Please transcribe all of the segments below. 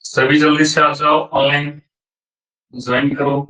सभी जल्दी से आ जाओ, ऑनलाइन ज्वाइन करो।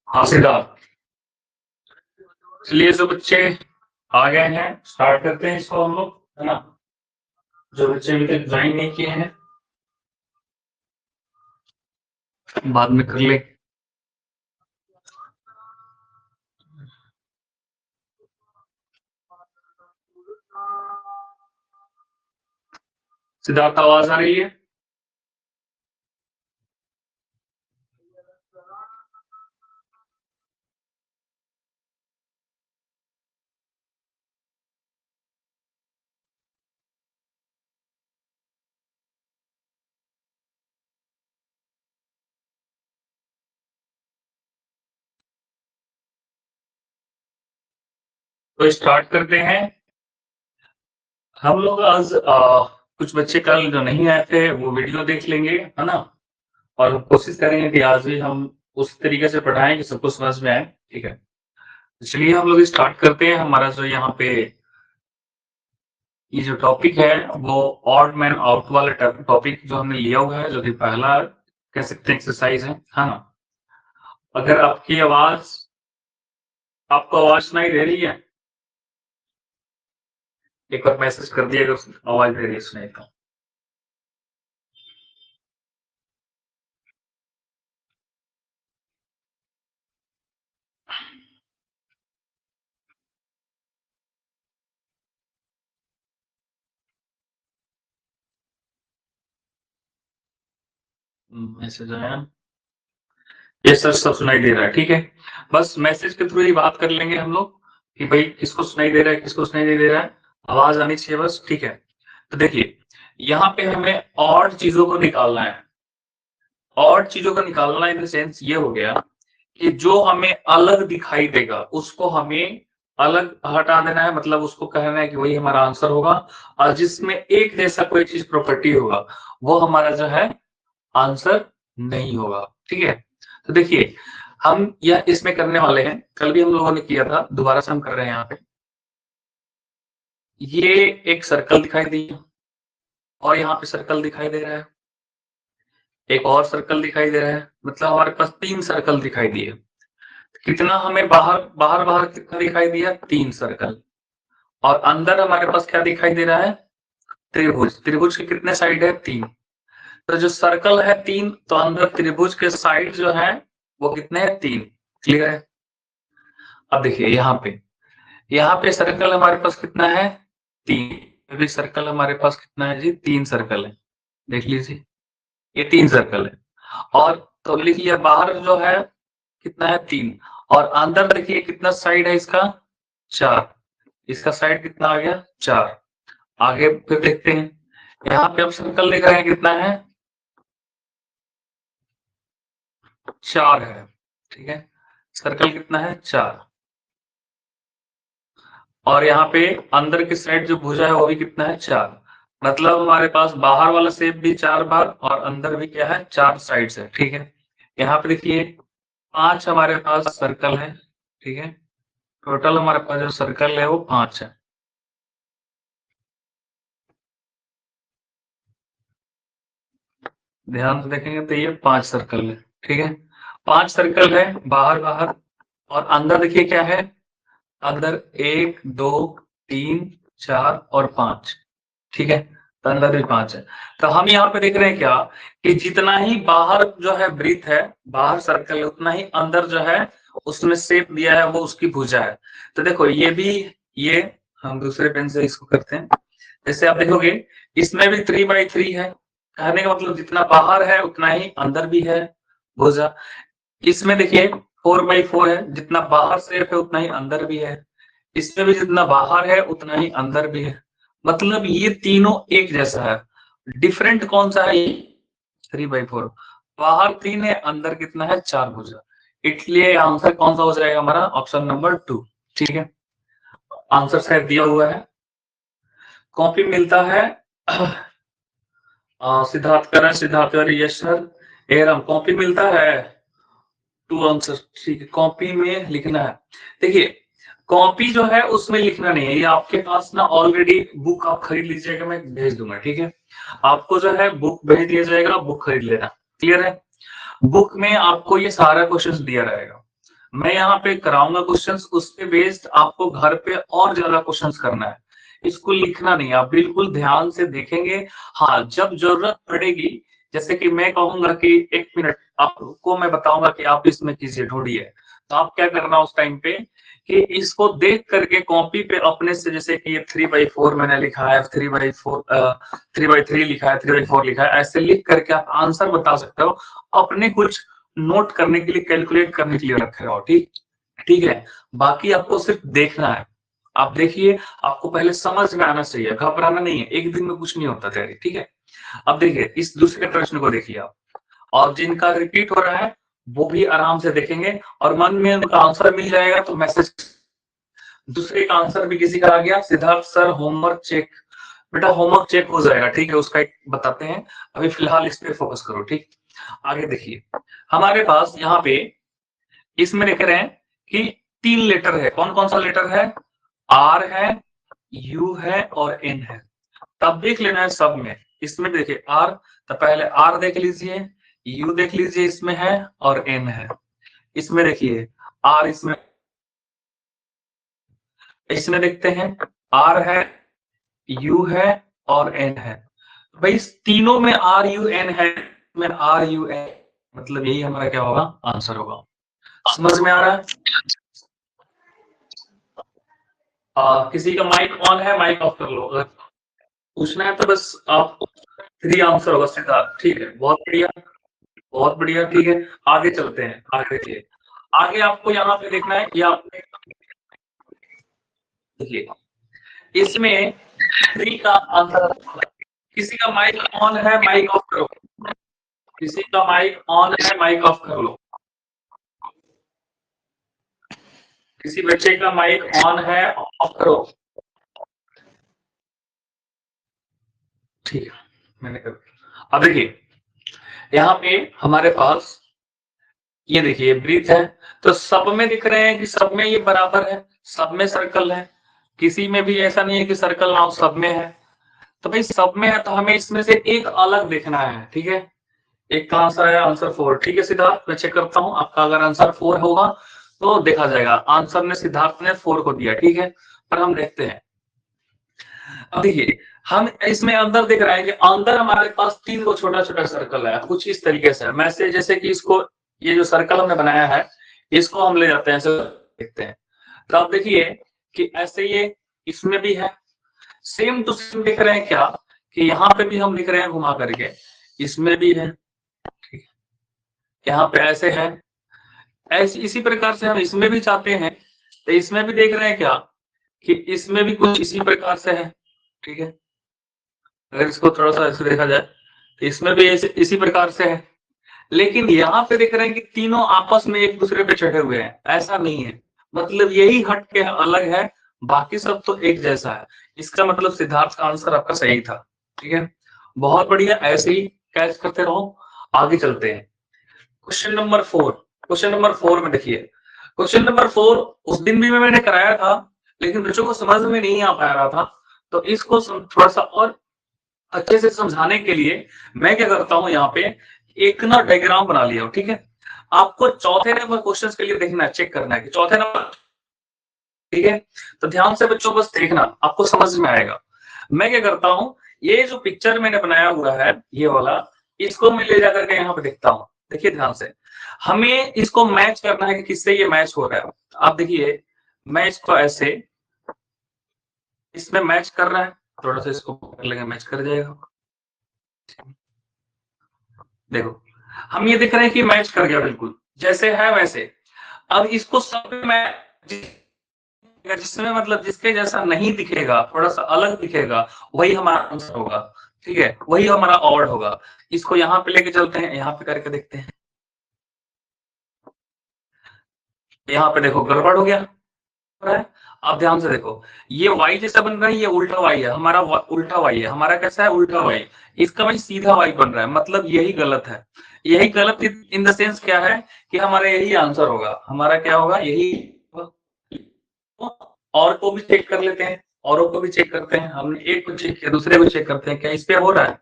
हाँ सिद्धार्थ, चलिए जो बच्चे आ गए हैं स्टार्ट करते हैं इसको हम लोग, है ना। जो बच्चे अभी तक ज्वाइन नहीं किए हैं बाद में कर ले। सिद्धार्थ आवाज आ रही है? तो स्टार्ट करते हैं हम लोग। आज कुछ बच्चे कल जो नहीं आए थे वो वीडियो देख लेंगे, है ना। और कोशिश करेंगे कि आज भी हम उस तरीके से पढ़ाएं कि सबको समझ में आए, ठीक है। चलिए हम लोग स्टार्ट करते हैं। हमारा जो यहाँ पे ये जो टॉपिक है वो ऑड मैन आउट वाला टॉपिक जो हमने लिया हुआ है, जो कि पहला कह सकते हैं एक्सरसाइज है ना। अगर आपको आवाज सुनाई दे रही है, एक बार मैसेज कर दिया अगर आवाज दे रही है सुनाई तो। मैसेज आया, ये सर सब सुनाई दे रहा है, ठीक है। बस मैसेज के थ्रू ही बात कर लेंगे हम लोग कि भाई किसको सुनाई दे रहा है, किसको सुनाई नहीं दे रहा है। आवाज आनी चाहिए बस, ठीक है। तो देखिए यहाँ पे हमें और चीजों को निकालना है। और चीजों का निकालना इन द सेंस ये हो गया कि जो हमें अलग दिखाई देगा उसको हमें अलग हटा देना है, मतलब उसको कहना है कि वही हमारा आंसर होगा। और जिसमें एक जैसा कोई चीज प्रॉपर्टी होगा वो हमारा जो है आंसर नहीं होगा, ठीक है। तो देखिए हम यह इसमें करने वाले हैं, कल भी हम लोगों ने किया था, दोबारा से हम कर रहे हैं। यहाँ पे ये एक सर्कल दिखाई दी और यहाँ पे सर्कल दिखाई दे रहा है, एक और सर्कल दिखाई दे रहा है, मतलब हमारे पास 3 सर्कल दिखाई दिए। कितना हमें बाहर बाहर बाहर कितना दिखाई दिया? 3 सर्कल। और अंदर हमारे पास क्या दिखाई दे रहा है? त्रिभुज। त्रिभुज के कितने साइड है? 3। तो जो सर्कल है 3, तो अंदर त्रिभुज के साइड जो है वो कितने हैं? 3। क्लियर है? अब देखिए यहाँ पे सर्कल हमारे पास कितना है? 3। अभी सर्कल हमारे पास कितना है जी? 3 सर्कल है। देख लीजिए ये 3 सर्कल है। और तो लिखिए बाहर जो है कितना है? 3। और अंदर देखिए कितना साइड है इसका? 4। इसका साइड कितना आ गया? 4। आगे फिर देखते हैं, यहाँ पे अब सर्कल लिख रहे हैं कितना है? 4 है, ठीक है। सर्कल कितना है? 4। और यहाँ पे अंदर की साइड जो भुजा है वो भी कितना है? 4। मतलब हमारे पास बाहर वाला शेप भी 4 बार और अंदर भी क्या है? 4 साइड्स है, ठीक है। यहाँ पे देखिए 5 हमारे पास सर्कल है, ठीक है। टोटल हमारे पास जो सर्कल है वो 5 है। ध्यान से देखेंगे तो ये 5 सर्कल है, ठीक है। 5 सर्कल है बाहर बाहर, और अंदर देखिए क्या है, अंदर 1 2 3 4 और 5, ठीक है। तो अंदर भी 5 है। तो हम यहाँ पे देख रहे हैं क्या, कि जितना ही बाहर जो है वृत्त है, बाहर सर्कल है, उतना ही अंदर जो है उसमें शेप दिया है वो उसकी भुजा है। तो देखो ये भी, ये हम दूसरे पेन से इसको करते हैं। जैसे आप देखोगे इसमें भी 3x3 है, कहने का मतलब जितना बाहर है उतना ही अंदर भी है भुजा। इसमें देखिए 4x4 है, जितना बाहर शेप है उतना ही अंदर भी है। इसमें भी जितना बाहर है उतना ही अंदर भी है। मतलब ये तीनों एक जैसा है। डिफरेंट कौन सा है, 3x4। बाहर 3 है, अंदर कितना है, 4 भुजा। इसलिए आंसर कौन सा हो जाएगा हमारा, ऑप्शन नंबर 2, ठीक है। आंसर शायद दिया हुआ है, कॉपी मिलता है। सिद्धार्थ कर रहे हैं, सिद्धार्थ कर रहे हैं, यस सर। एरम कॉपी मिलता है, 2 आंसर, ठीक है। कॉपी में लिखना है, देखिए कॉपी जो है उसमें लिखना नहीं है, ये आपके पास ना ऑलरेडी बुक आप खरीद लीजिएगा, मैं भेज दूंगा, ठीक है। आपको जो है बुक भेज दिया जाएगा, बुक खरीद लेना, क्लियर है। बुक में आपको ये सारा क्वेश्चंस दिया रहेगा, मैं यहाँ पे कराऊंगा क्वेश्चंस, उस पे बेस्ड आपको घर पे और ज्यादा क्वेश्चंस करना है। इसको लिखना नहीं, आप बिल्कुल ध्यान से देखेंगे। हाँ, जब जरूरत पड़ेगी, जैसे कि मैं कहूंगा कि 1 मिनट आपको मैं बताऊंगा कि आप इसमें कीजिए, ढूंढिए, तो आप क्या करना उस टाइम पे, कि इसको देख करके कॉपी पे अपने से, जैसे कि ये 3x4 मैंने लिखा है, 3x3 लिखा है, 3x4 लिखा है, ऐसे लिख करके आप आंसर बता सकते हो। अपने कुछ नोट करने के लिए, कैलकुलेट करने के लिए रखे रहो, ठीक, ठीक है। बाकी आपको सिर्फ देखना है, आप देखिए, आपको पहले समझ में आना चाहिए, घबराना नहीं है, एक दिन में कुछ नहीं होता तैयारी, ठीक है। अब देखिए इस दूसरे प्रश्न को देखिए आप, और जिनका रिपीट हो रहा है वो भी आराम से देखेंगे, और मन में उनका आंसर मिल जाएगा तो मैसेज। दूसरे का आंसर भी किसी का आ गया, सिद्धार्थ सर होमवर्क चेक, बेटा होमवर्क चेक हो जाएगा, ठीक है, उसका एक बताते हैं, अभी फिलहाल इस पे फोकस करो, ठीक। आगे देखिए हमारे पास यहाँ पे इसमें लिख रहे हैं कि 3 लेटर है, कौन कौन सा लेटर है, आर है, यू है और एन है। तब देख लेना है सब में, इसमें देखिए आर, तो पहले आर देख लीजिए, यू देख लीजिए इसमें है, और एन है। इसमें देखिए आर, इसमें इसमें देखते हैं, आर है, यू है और एन है। भाई इस तीनों में आर यू एन है, में आर यू एन, मतलब यही हमारा क्या होगा, आंसर होगा। समझ में आ रहा है। किसी का माइक ऑन है, माइक ऑफ कर लो, अगर पूछना है तो बस आप 3 आंसर होगा सीधा, ठीक है, बहुत बढ़िया, बहुत बढ़िया, ठीक है। आगे चलते हैं, आगे देखिए, आगे आपको यहाँ पे देखना है, ये आपने देखिए इसमें 3 का आंसर। किसी का माइक ऑन है, माइक ऑफ करो, किसी का माइक ऑन है, माइक ऑफ कर लो, किसी बच्चे का माइक ऑन है, ऑफ करो, ठीक है, मैंने कर। अब देखिए यहाँ पे हमारे पास ये देखिए ब्रीथ है, तो सब में दिख रहे हैं कि सब में ये बराबर है, सब में सर्कल है, किसी में भी ऐसा नहीं है कि सर्कल ना हो, सब में है। तो भाई सब में है तो हमें इसमें से एक अलग देखना है, ठीक है। एक का आंसर है आंसर 4, ठीक है सिद्धार्थ, मैं चेक करता हूँ आपका, अगर आंसर 4 होगा तो देखा जाएगा, आंसर ने सिद्धार्थ ने 4 को दिया, ठीक है। पर हम देखते हैं, अब देखिए हम इसमें अंदर देख रहे हैं कि अंदर हमारे पास 3 को छोटा छोटा सर्कल है, कुछ इस तरीके से, मैं से जैसे कि इसको, ये जो सर्कल हमने बनाया है इसको हम ले जाते हैं, ऐसे देखते हैं। तो आप देखिए कि ऐसे ये इसमें भी है, सेम टू सेम दिख रहे हैं क्या, कि यहाँ पे भी हम लिख रहे हैं घुमा करके, इसमें भी है, यहाँ पे ऐसे है, ऐसे इसी प्रकार से हम इसमें भी चाहते हैं, तो इसमें भी देख रहे हैं क्या, कि इसमें भी कुछ इसी प्रकार से है, ठीक है। अगर इसको थोड़ा सा ऐसे देखा जाए तो इसमें भी ऐसे इसी प्रकार से है, लेकिन यहाँ पे देख रहे हैं कि तीनों आपस में एक दूसरे पे चढ़े हुए हैं, ऐसा नहीं है, मतलब यही हट के अलग है, बाकी सब तो एक जैसा है। इसका मतलब सिद्धार्थ का आंसर आपका सही था, ठीक है, बहुत बढ़िया, ऐसे ही कैच करते रहो। आगे चलते हैं, क्वेश्चन नंबर 4, क्वेश्चन नंबर 4 में देखिए क्वेश्चन नंबर 4 उस दिन भी मैंने कराया था, लेकिन बच्चों को समझ में नहीं आ पा रहा था, तो इसको थोड़ा सा और अच्छे से समझाने के लिए मैं क्या करता हूँ, यहाँ पे एक ना डायग्राम बना लिया हूँ। ठीक है, आपको चौथे नंबर क्वेश्चन के लिए देखना, चेक करना है कि चौथे नंबर, ठीक है, तो ध्यान से बच्चों बस देखना, आपको समझ में आएगा। मैं क्या करता हूँ, ये जो पिक्चर मैंने बनाया हुआ है ये वाला, इसको मैं ले जाकर के यहाँ पे देखता हूँ। देखिए ध्यान से, हमें इसको मैच करना है कि किससे ये मैच हो रहा है। आप देखिए, मैं इसको ऐसे इसमें मैच कर रहा है, थोड़ा सा इसको कर लेंगे, मैच कर जाएगा। देखो, हम ये देख रहे हैं कि मैच कर गया, बिल्कुल जैसे है वैसे। अब इसको सब में जिसमें मतलब जिसके जैसा नहीं दिखेगा, थोड़ा सा अलग दिखेगा, वही हमारा आंसर होगा। ठीक है, वही हमारा ऑड होगा। इसको यहाँ पे लेके चलते हैं, यहाँ पे करके देखते हैं। यहाँ पे देखो गड़बड़ हो गया है। आप ध्यान से देखो, ये y जैसा बन रहा है, ये उल्टा y है हमारा, उल्टा y है हमारा, कैसा है, उल्टा y। इसका भाई सीधा y बन रहा है, मतलब यही गलत है। यही गलत इन द सेंस क्या है कि हमारा यही आंसर होगा, हमारा क्या होगा, यही। और को भी चेक कर लेते हैं, औरों को भी चेक करते हैं। हमने एक को चेक किया, दूसरे को चेक करते हैं, क्या इस पे हो रहा है।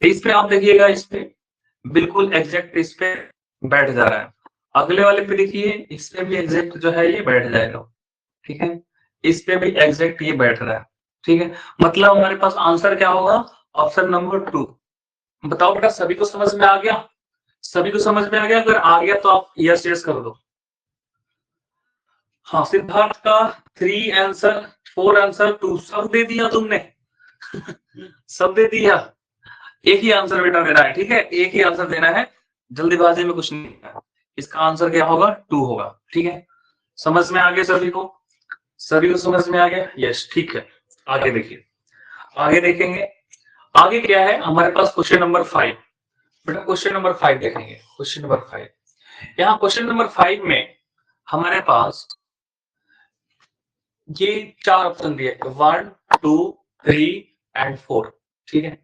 तो इस पे आप देखिएगा, इस पे बिल्कुल एग्जैक्ट इस पे बैठ जा रहा है। अगले वाले पे देखिए, इस पे भी एग्जैक्ट जो है ये बैठ जाएगा। ठीक है, इस पे भी एग्जैक्ट ये बैठ रहा है। ठीक है, मतलब हमारे पास आंसर क्या होगा, ऑप्शन नंबर 2। बताओ बेटा, सभी को समझ में आ गया? सभी को समझ में आ गया? अगर आ गया तो आप यस यस कर दो। हाँ, सिद्धार्थ का 3 आंसर, 4 आंसर, 2 सब दे दिया तुमने। सब दे दिया। एक ही आंसर बेटा देना है, ठीक है, एक ही आंसर देना है, जल्दीबाजी में कुछ नहीं है। इसका आंसर क्या होगा, 2 होगा। ठीक है, समझ में आ गया सभी को? सभी को समझ में आ गया? यस, ठीक है। आगे देखिए, आगे देखेंगे। आगे क्या है हमारे पास, क्वेश्चन नंबर 5। बेटा क्वेश्चन नंबर 5 देखेंगे, क्वेश्चन नंबर 5। यहाँ क्वेश्चन नंबर 5 में हमारे पास ये 4 ऑप्शन दिए, 1 2 3 एंड 4। ठीक है,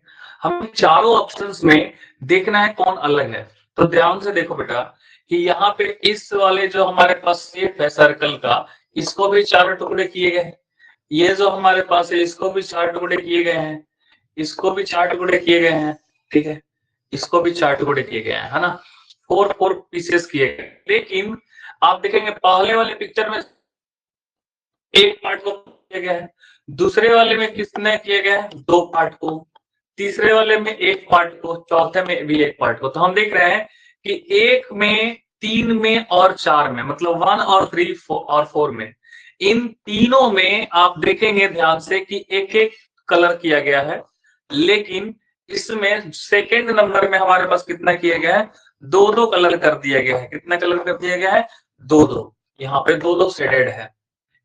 हमें चारों ऑप्शंस में देखना है कौन अलग है। तो ध्यान से देखो बेटा, कि यहाँ पे इस वाले जो हमारे पास शेप है सर्कल का, इसको भी 4 टुकड़े किए गए हैं। ये जो हमारे पास है, इसको भी 4 टुकड़े किए गए हैं, इसको भी 4 टुकड़े किए गए हैं। ठीक है, इसको भी 4 टुकड़े किए गए हैं, है ना, 4 पीसेस किए गए। लेकिन आप देखेंगे पहले वाले पिक्चर में एक पार्ट को किया गया है, दूसरे वाले में कितने किए गए हैं, 2 पार्ट को, तीसरे वाले में 1 पार्ट को, चौथे में भी 1 पार्ट को। तो हम देख रहे हैं कि 1 में, 3 में और 4 में, मतलब 1 और 3 और 4 में, इन तीनों में आप देखेंगे ध्यान से कि एक एक कलर किया गया है। लेकिन इसमें सेकंड नंबर में हमारे पास कितना किया गया है, 2-2 कलर कर दिया गया है। कितना कलर कर दिया गया है, 2-2। यहाँ पे 2-2 शेडेड है,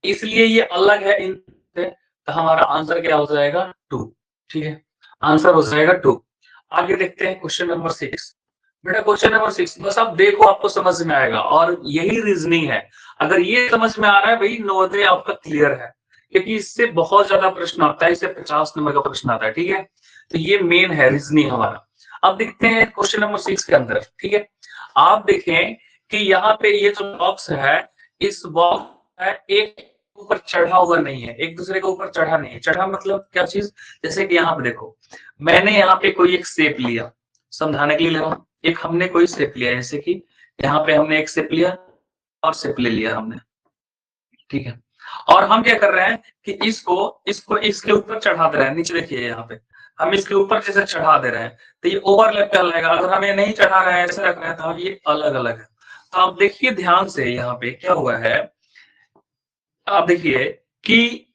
इसलिए ये अलग है इनसे। तो हमारा आंसर क्या हो जाएगा, 2। ठीक है, आंसर हो जाएगा 2। आगे देखते हैं क्वेश्चन नंबर 6। बेटा क्वेश्चन नंबर 6 बस आप देखो, आपको समझ में आएगा, और यही रीजनिंग है। अगर ये समझ में आ रहा है भाई, नवोदय आपका क्लियर है, क्योंकि इससे बहुत ज्यादा प्रश्न आता है, इससे 50 नंबर का प्रश्न आता है। ठीक है, तो ये मेन है रीजनिंग हमारा। अब देखते हैं क्वेश्चन नंबर 6 के अंदर। ठीक है, आप देखें कि यहाँ पे ये जो बॉक्स है, इस बॉक्स है एक ऊपर चढ़ा हुआ नहीं है, एक दूसरे के ऊपर चढ़ा नहीं है। चढ़ा मतलब क्या चीज, जैसे कि यहाँ पे देखो, मैंने यहाँ पे कोई एक शेप लिया, समझाने के लिए ले रहा हूँ। एक हमने कोई शेप लिया, जैसे कि यहाँ पे हमने एक शेप लिया और शेप ले लिया हमने। ठीक है, और हम क्या कर रहे हैं कि इसको इसको इसके ऊपर चढ़ा दे रहे हैं। नीचे देखिए, यहाँ पे हम इसके ऊपर जैसे चढ़ा दे रहे हैं, तो ये ओवरलैप कहलाएगा। अगर हम ये नहीं चढ़ा रहे हैं, ऐसे रख रहे हैं, तो ये अलग अलग है। तो आप देखिए ध्यान से, यहाँ पे क्या हुआ है, आप देखिए कि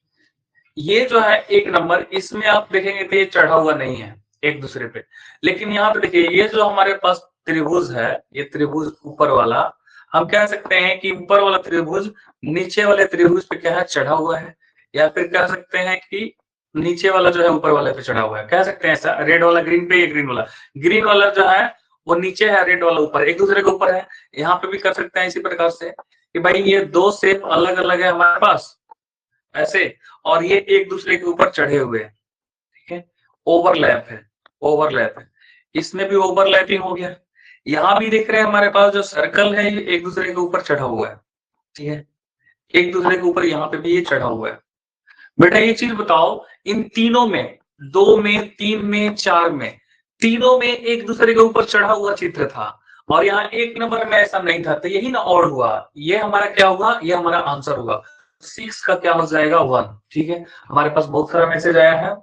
ये जो है एक नंबर, इसमें आप देखेंगे तो ये चढ़ा हुआ नहीं है एक दूसरे पे। लेकिन यहाँ पे देखिए, ये जो हमारे पास त्रिभुज है, ये त्रिभुज ऊपर वाला, हम कह सकते हैं कि ऊपर वाला त्रिभुज नीचे वाले त्रिभुज पे क्या है, चढ़ा हुआ है। या फिर कह सकते हैं कि नीचे वाला जो है ऊपर वाले पे चढ़ा हुआ है, कह सकते हैं ऐसा। रेड वाला ग्रीन पे, ये ग्रीन वाला जो है वो नीचे है, रेड वाला ऊपर, एक दूसरे के ऊपर है। यहाँ पे भी कर सकते हैं इसी प्रकार से कि भाई ये 2 शेप अलग अलग है हमारे पास ऐसे, और ये एक दूसरे के ऊपर चढ़े हुए हैं। ठीक है, ओवरलैप है, ओवरलैप है, इसमें भी ओवरलैपिंग हो गया। यहाँ भी देख रहे हैं हमारे पास जो सर्कल है, ये एक दूसरे के ऊपर चढ़ा हुआ है। ठीक है, एक दूसरे के ऊपर यहाँ पे भी ये चढ़ा हुआ है। बेटा ये चीज बताओ, इन तीनों में, 2 में, 3 में, 4 में, तीनों में एक दूसरे के ऊपर चढ़ा हुआ चित्र था और यहाँ एक नंबर में ऐसा नहीं था, तो यही ना ऑड हुआ। ये हमारा क्या हुआ, ये हमारा आंसर होगा। 6 का क्या हो जाएगा, 1। ठीक है, हमारे पास बहुत सारा मैसेज आया है।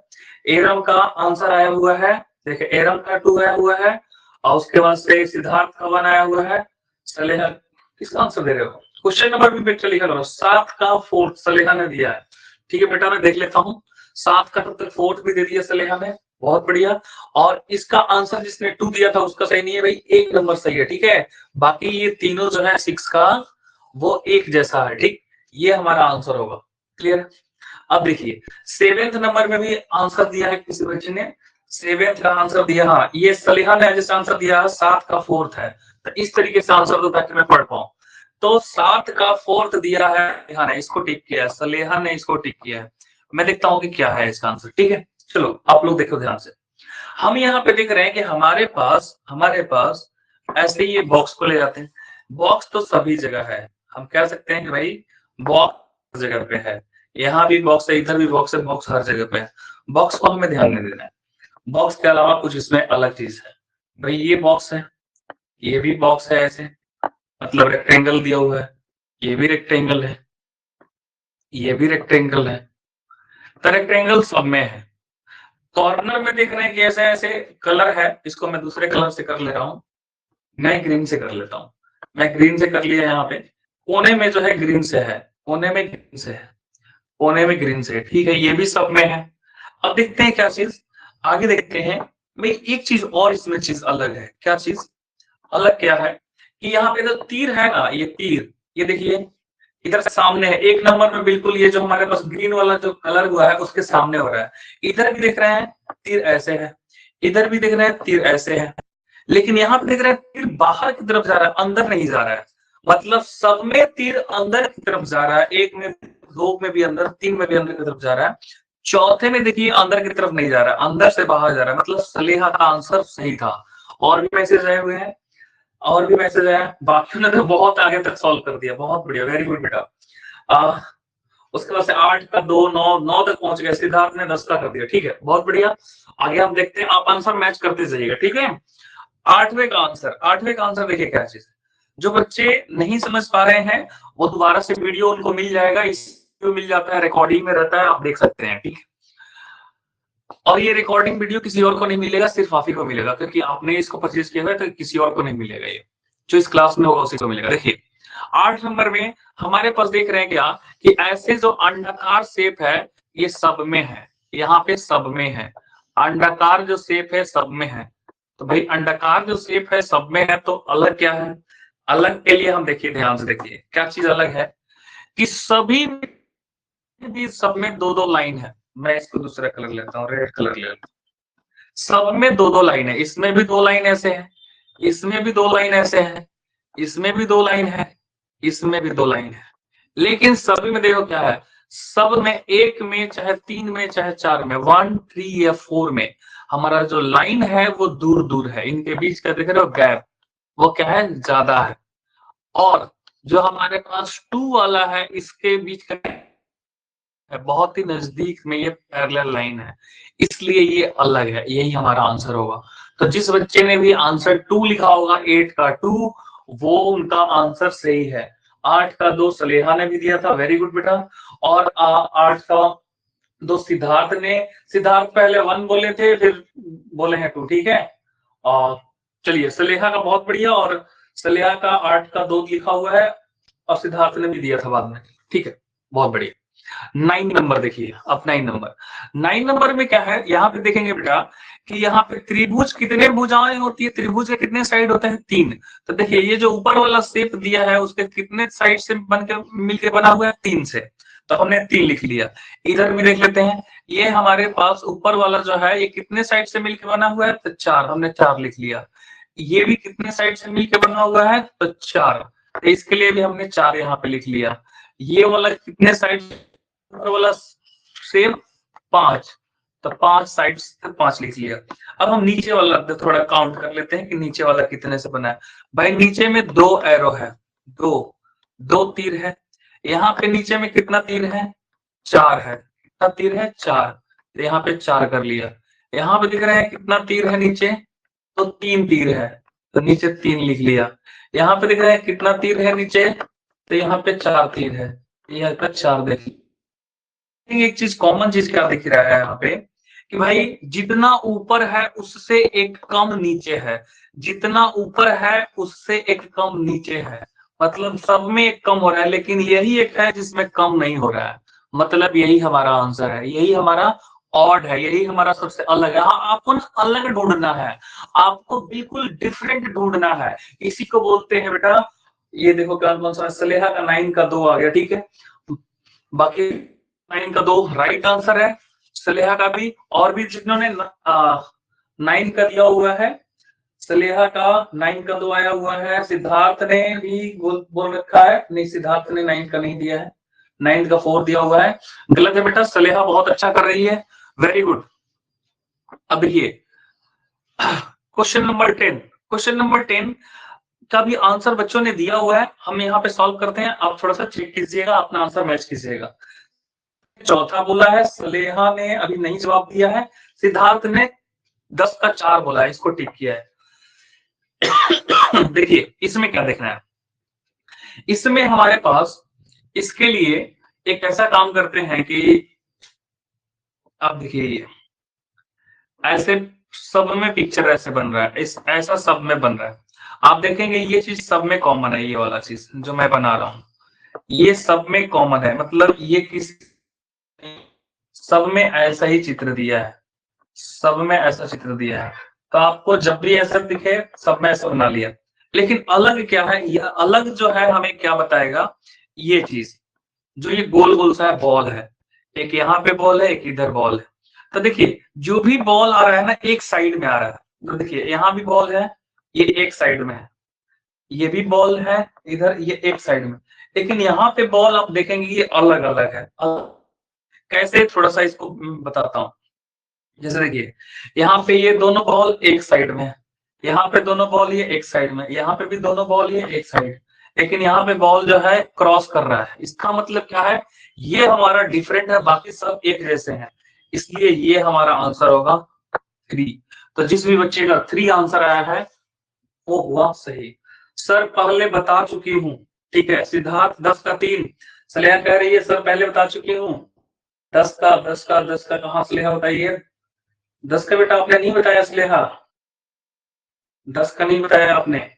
एरम का आंसर आया हुआ है, देखिए एरम का 2 आया हुआ है और उसके बाद से सिद्धार्थ का 1 आया हुआ है। सलेहा किसका आंसर दे रहे हो? क्वेश्चन नंबर भी पिक्चर लिखा करो। 7 का 4 सलेहा ने दिया है। ठीक है बेटा, मैं देख लेता हूँ। 7 का तब तक 4 भी दे दिया सलेहा ने, बहुत बढ़िया। और इसका आंसर जिसने 2 दिया था उसका सही नहीं है भाई, एक नंबर सही है। ठीक है, बाकी ये तीनों जो है 6 का वो एक जैसा है। ठीक, ये हमारा आंसर होगा। क्लियर? अब देखिए 7वें नंबर में भी आंसर दिया है किसी बच्चे ने, 7वें का आंसर दिया, हाँ ये सलेहा ने जैसे आंसर दिया 7 का 4 है, तो इस तरीके से आंसर दो ताकि मैं पढ़ पाऊं। तो 7 का 4 दिया है सलेहा ने, इसको टिक किया है, सलेहा ने इसको टिक किया है। मैं देखता हूं कि क्या है इसका आंसर। ठीक है, चलो आप लोग देखो ध्यान से। हम यहाँ पे देख रहे हैं कि हमारे पास ऐसे ही ये बॉक्स को ले जाते हैं। बॉक्स तो सभी जगह है, हम कह सकते हैं कि भाई बॉक्स जगह पे है, यहाँ भी बॉक्स है, इधर भी बॉक्स है, बॉक्स हर जगह पे है। बॉक्स को हमें ध्यान नहीं देना है। बॉक्स के अलावा कुछ इसमें अलग चीज है। भाई ये बॉक्स है, ये भी बॉक्स है ऐसे, मतलब रेक्टेंगल दिया हुआ है, ये भी रेक्टेंगल है, ये भी रेक्टेंगल है, तो रेक्टेंगल सब में है। कॉर्नर में देख रहे हैं कि ऐसे ऐसे कलर है, इसको मैं दूसरे कलर से कर ले रहा हूँ, मैं ग्रीन से कर लेता हूँ। मैं ग्रीन से कर लिया, यहाँ पे कोने में जो है ग्रीन से है, कोने में ग्रीन से है, कोने में ग्रीन से है। ठीक है, ये भी सब में है। अब देखते हैं क्या चीज, आगे देखते हैं। भाई एक चीज और इसमें चीज अलग है, क्या चीज अलग क्या है कि यहाँ पे जो तीर है ना, ये तीर, ये देखिए इधर सामने है, एक नंबर में बिल्कुल ये जो हमारे पास ग्रीन वाला जो कलर हुआ है उसके सामने हो रहा है। इधर भी देख रहे हैं तीर ऐसे है, इधर भी देख रहे हैं तीर ऐसे है, लेकिन यहाँ पे देख रहे हैं तीर बाहर की तरफ जा रहा है, अंदर नहीं जा रहा है। मतलब सब में तीर अंदर की तरफ जा रहा है, एक में, 2 में भी अंदर, 3 में भी अंदर की तरफ जा रहा है, चौथे में देखिए अंदर की तरफ नहीं जा रहा है, अंदर से बाहर जा रहा है। मतलब सलेहा का आंसर सही था। और भी मैसेज आए हुए हैं, और भी मैसेज आया, बाकियों ने तो बहुत आगे तक सॉल्व कर दिया, बहुत बढ़िया, वेरी गुड बेटा। उसके बाद से 8 का 2, 9 तक पहुंच गए, सिद्धार्थ ने 10 का कर दिया। ठीक है, बहुत बढ़िया। आगे हम देखते हैं, आप आंसर मैच करते जाइएगा। ठीक है, 8वें का आंसर देखिए क्या चीज है। जो बच्चे नहीं समझ पा रहे हैं वो दोबारा से वीडियो उनको मिल जाएगा, इस मिल जाता है, रिकॉर्डिंग में रहता है, आप देख सकते हैं। ठीक है, और ये रिकॉर्डिंग वीडियो किसी और को नहीं मिलेगा, सिर्फ आप ही को मिलेगा, क्योंकि आपने इसको परचेज किया है, तो किसी और को नहीं मिलेगा। ये जो इस क्लास में होगा उसी को मिलेगा। देखिए 8 नंबर में हमारे पास देख रहे हैं क्या कि ऐसे जो अंडाकार शेप है ये सब में है, यहाँ पे सब में है। अंडाकार जो शेप है सब में है, तो भाई अंडाकार जो शेप है सब में है, तो अलग क्या है? अलग के लिए हम देखिए, ध्यान से देखिए क्या चीज अलग है कि सभी भी सब में 2-2 लाइन है। मैं इसको दूसरा कलर लेता हूँ, रेड कलर ले लेता हूँ। सब में 2-2 लाइन है, इसमें भी 2 लाइन ऐसे है, इसमें भी 2 लाइन ऐसे है, इसमें भी 2 लाइन है, इसमें भी 2 लाइन है। लेकिन सभी में देखो क्या है, सब में, एक में, चाहे 3 में, चाहे 4 में, 1, 3 या 4 में, हमारा जो लाइन है वो दूर दूर है, इनके बीच का देख रहे हो गैप, वो क्या है, ज्यादा है। और जो हमारे पास 2 वाला है इसके बीच का बहुत ही नजदीक में ये पैरेलल लाइन है, इसलिए ये अलग है। यही हमारा आंसर होगा। तो जिस बच्चे ने भी आंसर 2 लिखा होगा, 8 का 2, वो उनका आंसर सही है। 8 का 2 सलेहा ने भी दिया था, वेरी गुड बेटा। और 8 का 2 सिद्धार्थ ने, सिद्धार्थ पहले 1 बोले थे, फिर बोले हैं 2। ठीक है, और चलिए सलेहा का बहुत बढ़िया, और सलेहा का 8 का 2 लिखा हुआ है और सिद्धार्थ ने भी दिया था बाद में। ठीक है, बहुत बढ़िया। 9 नंबर देखिए, अब 9 नंबर में क्या है, यहाँ पे देखेंगे बेटा कि यहाँ पे त्रिभुज कितने भुजाएं होती है, त्रिभुज के कितने साइड होते हैं, 3। तो देखिए ये जो ऊपर वाला शेप दिया है उसके कितने साइड से बनकर मिलकर बना हुआ है, 3 से, तो हमने 3 लिख लिया। इधर भी देख लेते हैं, ये हमारे पास ऊपर वाला जो है ये कितने साइड से मिलकर बना हुआ है, तो 4, हमने 4 लिख लिया। ये भी कितने साइड से मिलकर बना हुआ है, तो 4, तो इसके लिए भी हमने 4 यहाँ पे लिख लिया। ये वाला कितने साइड वाला सेम, 5, तो 5 साइड से 5 लिख लिया। अब हम नीचे वाला थोड़ा काउंट कर लेते हैं कि नीचे वाला कितने से बना है। भाई नीचे में 2 एरो है, 2, 2 तीर है। यहाँ पे नीचे में कितना तीर है? 4 है। कितना तीर है? 4। तो यहाँ पे 4 कर लिया। यहाँ पे दिख रहा है कितना तीर है नीचे? तो 3 तीर है, तो नीचे 3 लिख लिया। यहाँ पे दिख रहा है कितना तीर है नीचे? तो यहाँ पे 4 तीर है, यहाँ पे 4 देखिए। एक चीज कॉमन चीज क्या दिख रहा है यहाँ पे कि भाई जितना ऊपर है उससे एक कम नीचे है, जितना ऊपर है उससे एक कम नीचे है, मतलब सब में एक कम हो रहा है, लेकिन यही एक है जिसमें कम नहीं हो रहा है। मतलब यही हमारा आंसर है, यही हमारा ऑड है, यही हमारा सबसे अलग है। हाँ, आपको ना अलग ढूंढना है, आपको बिल्कुल डिफरेंट ढूंढना है। इसी को बोलते हैं बेटा, ये देखो क्या कौन सा सलेहा का 9 का 2 आ गया, ठीक है। बाकी 9 का 2 राइट आंसर है, सलेहा का भी। और भी जिन्होंने 9 का दिया हुआ है, सलेहा का 9 का 2 आया हुआ है, सिद्धार्थ ने भी बोल रखा है, नहीं सिद्धार्थ ने 9 का नहीं दिया है, 9 का 4 दिया हुआ है। गलत है बेटा, सलेहा बहुत अच्छा कर रही है, वेरी गुड। अब देखिए क्वेश्चन नंबर 10, क्वेश्चन नंबर 10 का भी आंसर बच्चों ने दिया हुआ है, हम यहाँ पे सॉल्व करते हैं, आप थोड़ा सा चेक कीजिएगा, अपना आंसर मैच कीजिएगा। चौथा बोला है, सलेहा ने अभी नहीं जवाब दिया है, सिद्धार्थ ने 10 का 4 बोला है, इसको टिक किया है। देखिए इसमें क्या देखना है, इसमें हमारे पास इसके लिए एक ऐसा काम करते हैं कि आप देखिए ऐसे सब में पिक्चर ऐसे बन रहा है, इस ऐसा सब में बन रहा है, आप देखेंगे ये चीज सब में कॉमन है, ये वाला चीज जो मैं बना रहा हूं ये सब में कॉमन है, मतलब ये किस सब में ऐसा ही चित्र दिया है, सब में ऐसा चित्र दिया है, तो आपको जब भी ऐसा दिखे सब में ऐसा बना लिया। लेकिन अलग क्या है, यह अलग जो है हमें क्या बताएगा, ये चीज जो ये गोल गोल सा है बॉल है, एक यहाँ पे बॉल है, एक इधर बॉल है। तो देखिए जो भी बॉल आ रहा है ना एक साइड में आ रहा है, तो देखिए यहाँ भी बॉल है, ये एक साइड में है, ये भी बॉल है इधर, ये एक साइड में, लेकिन यहाँ पे बॉल आप देखेंगे ये अलग अलग है। कैसे, थोड़ा सा इसको बताता हूँ। जैसे देखिए यहाँ पे ये दोनों बॉल एक साइड में है, यहाँ पे दोनों बॉल ये एक साइड में, यहाँ पे भी दोनों बॉल ये एक साइड, लेकिन यहाँ पे बॉल जो है क्रॉस कर रहा है, इसका मतलब क्या है, ये हमारा डिफरेंट है, बाकी सब एक जैसे हैं, इसलिए ये हमारा आंसर होगा 3। तो जिस भी बच्चे का 3 आंसर आया है वो हुआ सही। सर पहले बता चुकी हूँ, ठीक है। सिद्धार्थ 10 का 3, सलेहा कह रही है सर पहले बता चुकी हूँ। 10 का 10 का 10 का कहाँ सलेहा बताइए, 10 का बेटा आपने नहीं बताया सलेहा, 10 का नहीं बताया आपने।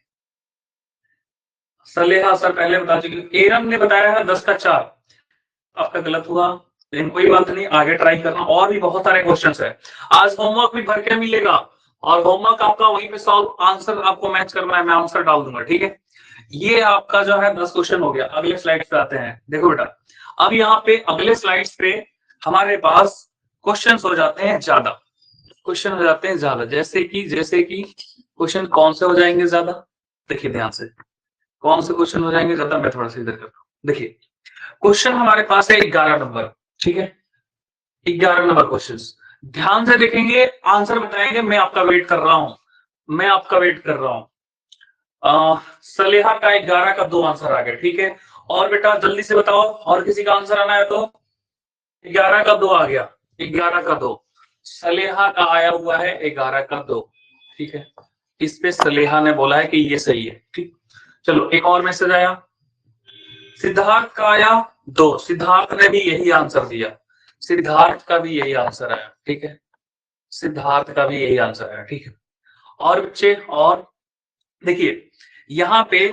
सलेहा सर पहले बता चुकी, एरम ने बताया है 10 का 4, आपका गलत हुआ, लेकिन कोई बात नहीं, आगे ट्राई करना, और भी बहुत सारे क्वेश्चंस है। आज होमवर्क भी भर के मिलेगा, और होमवर्क आपका वहीं पे सॉल्व, आंसर आपको मैच करना है, मैं आंसर डाल दूंगा, ठीक है। ये आपका जो है 10 क्वेश्चन हो गया। अगले स्लाइड पे आते हैं, देखो बेटा अब यहाँ पे अगले स्लाइड्स पे हमारे पास क्वेश्चन हो जाते हैं ज्यादा, क्वेश्चन हो जाते हैं ज्यादा, जैसे कि क्वेश्चन कौन से हो जाएंगे ज्यादा, देखिए ध्यान से, कौन से क्वेश्चन हो जाएंगे ज्यादा, मैं थोड़ा सा इधर करता हूँ। देखिए क्वेश्चन हमारे पास है 11 नंबर, ठीक है, 11 नंबर क्वेश्चन, ध्यान से देखेंगे, आंसर बताएंगे, मैं आपका वेट कर रहा हूं, मैं आपका वेट कर रहा हूं। सलेहा का 11 का 2 आंसर आ गया, ठीक है। और बेटा जल्दी से बताओ, और किसी का आंसर आना है तो, 11 का 2 आ गया, 11 का 2, सलेहा का आया हुआ है 11 का 2, ठीक है। इस पे सलेहा ने बोला है कि ये सही है, ठीक। चलो एक और मैसेज आया, सिद्धार्थ का आया 2, सिद्धार्थ ने भी यही आंसर दिया, सिद्धार्थ का भी यही आंसर आया, ठीक है, सिद्धार्थ का भी यही आंसर आया, ठीक है। और बच्चे, और देखिए यहाँ पे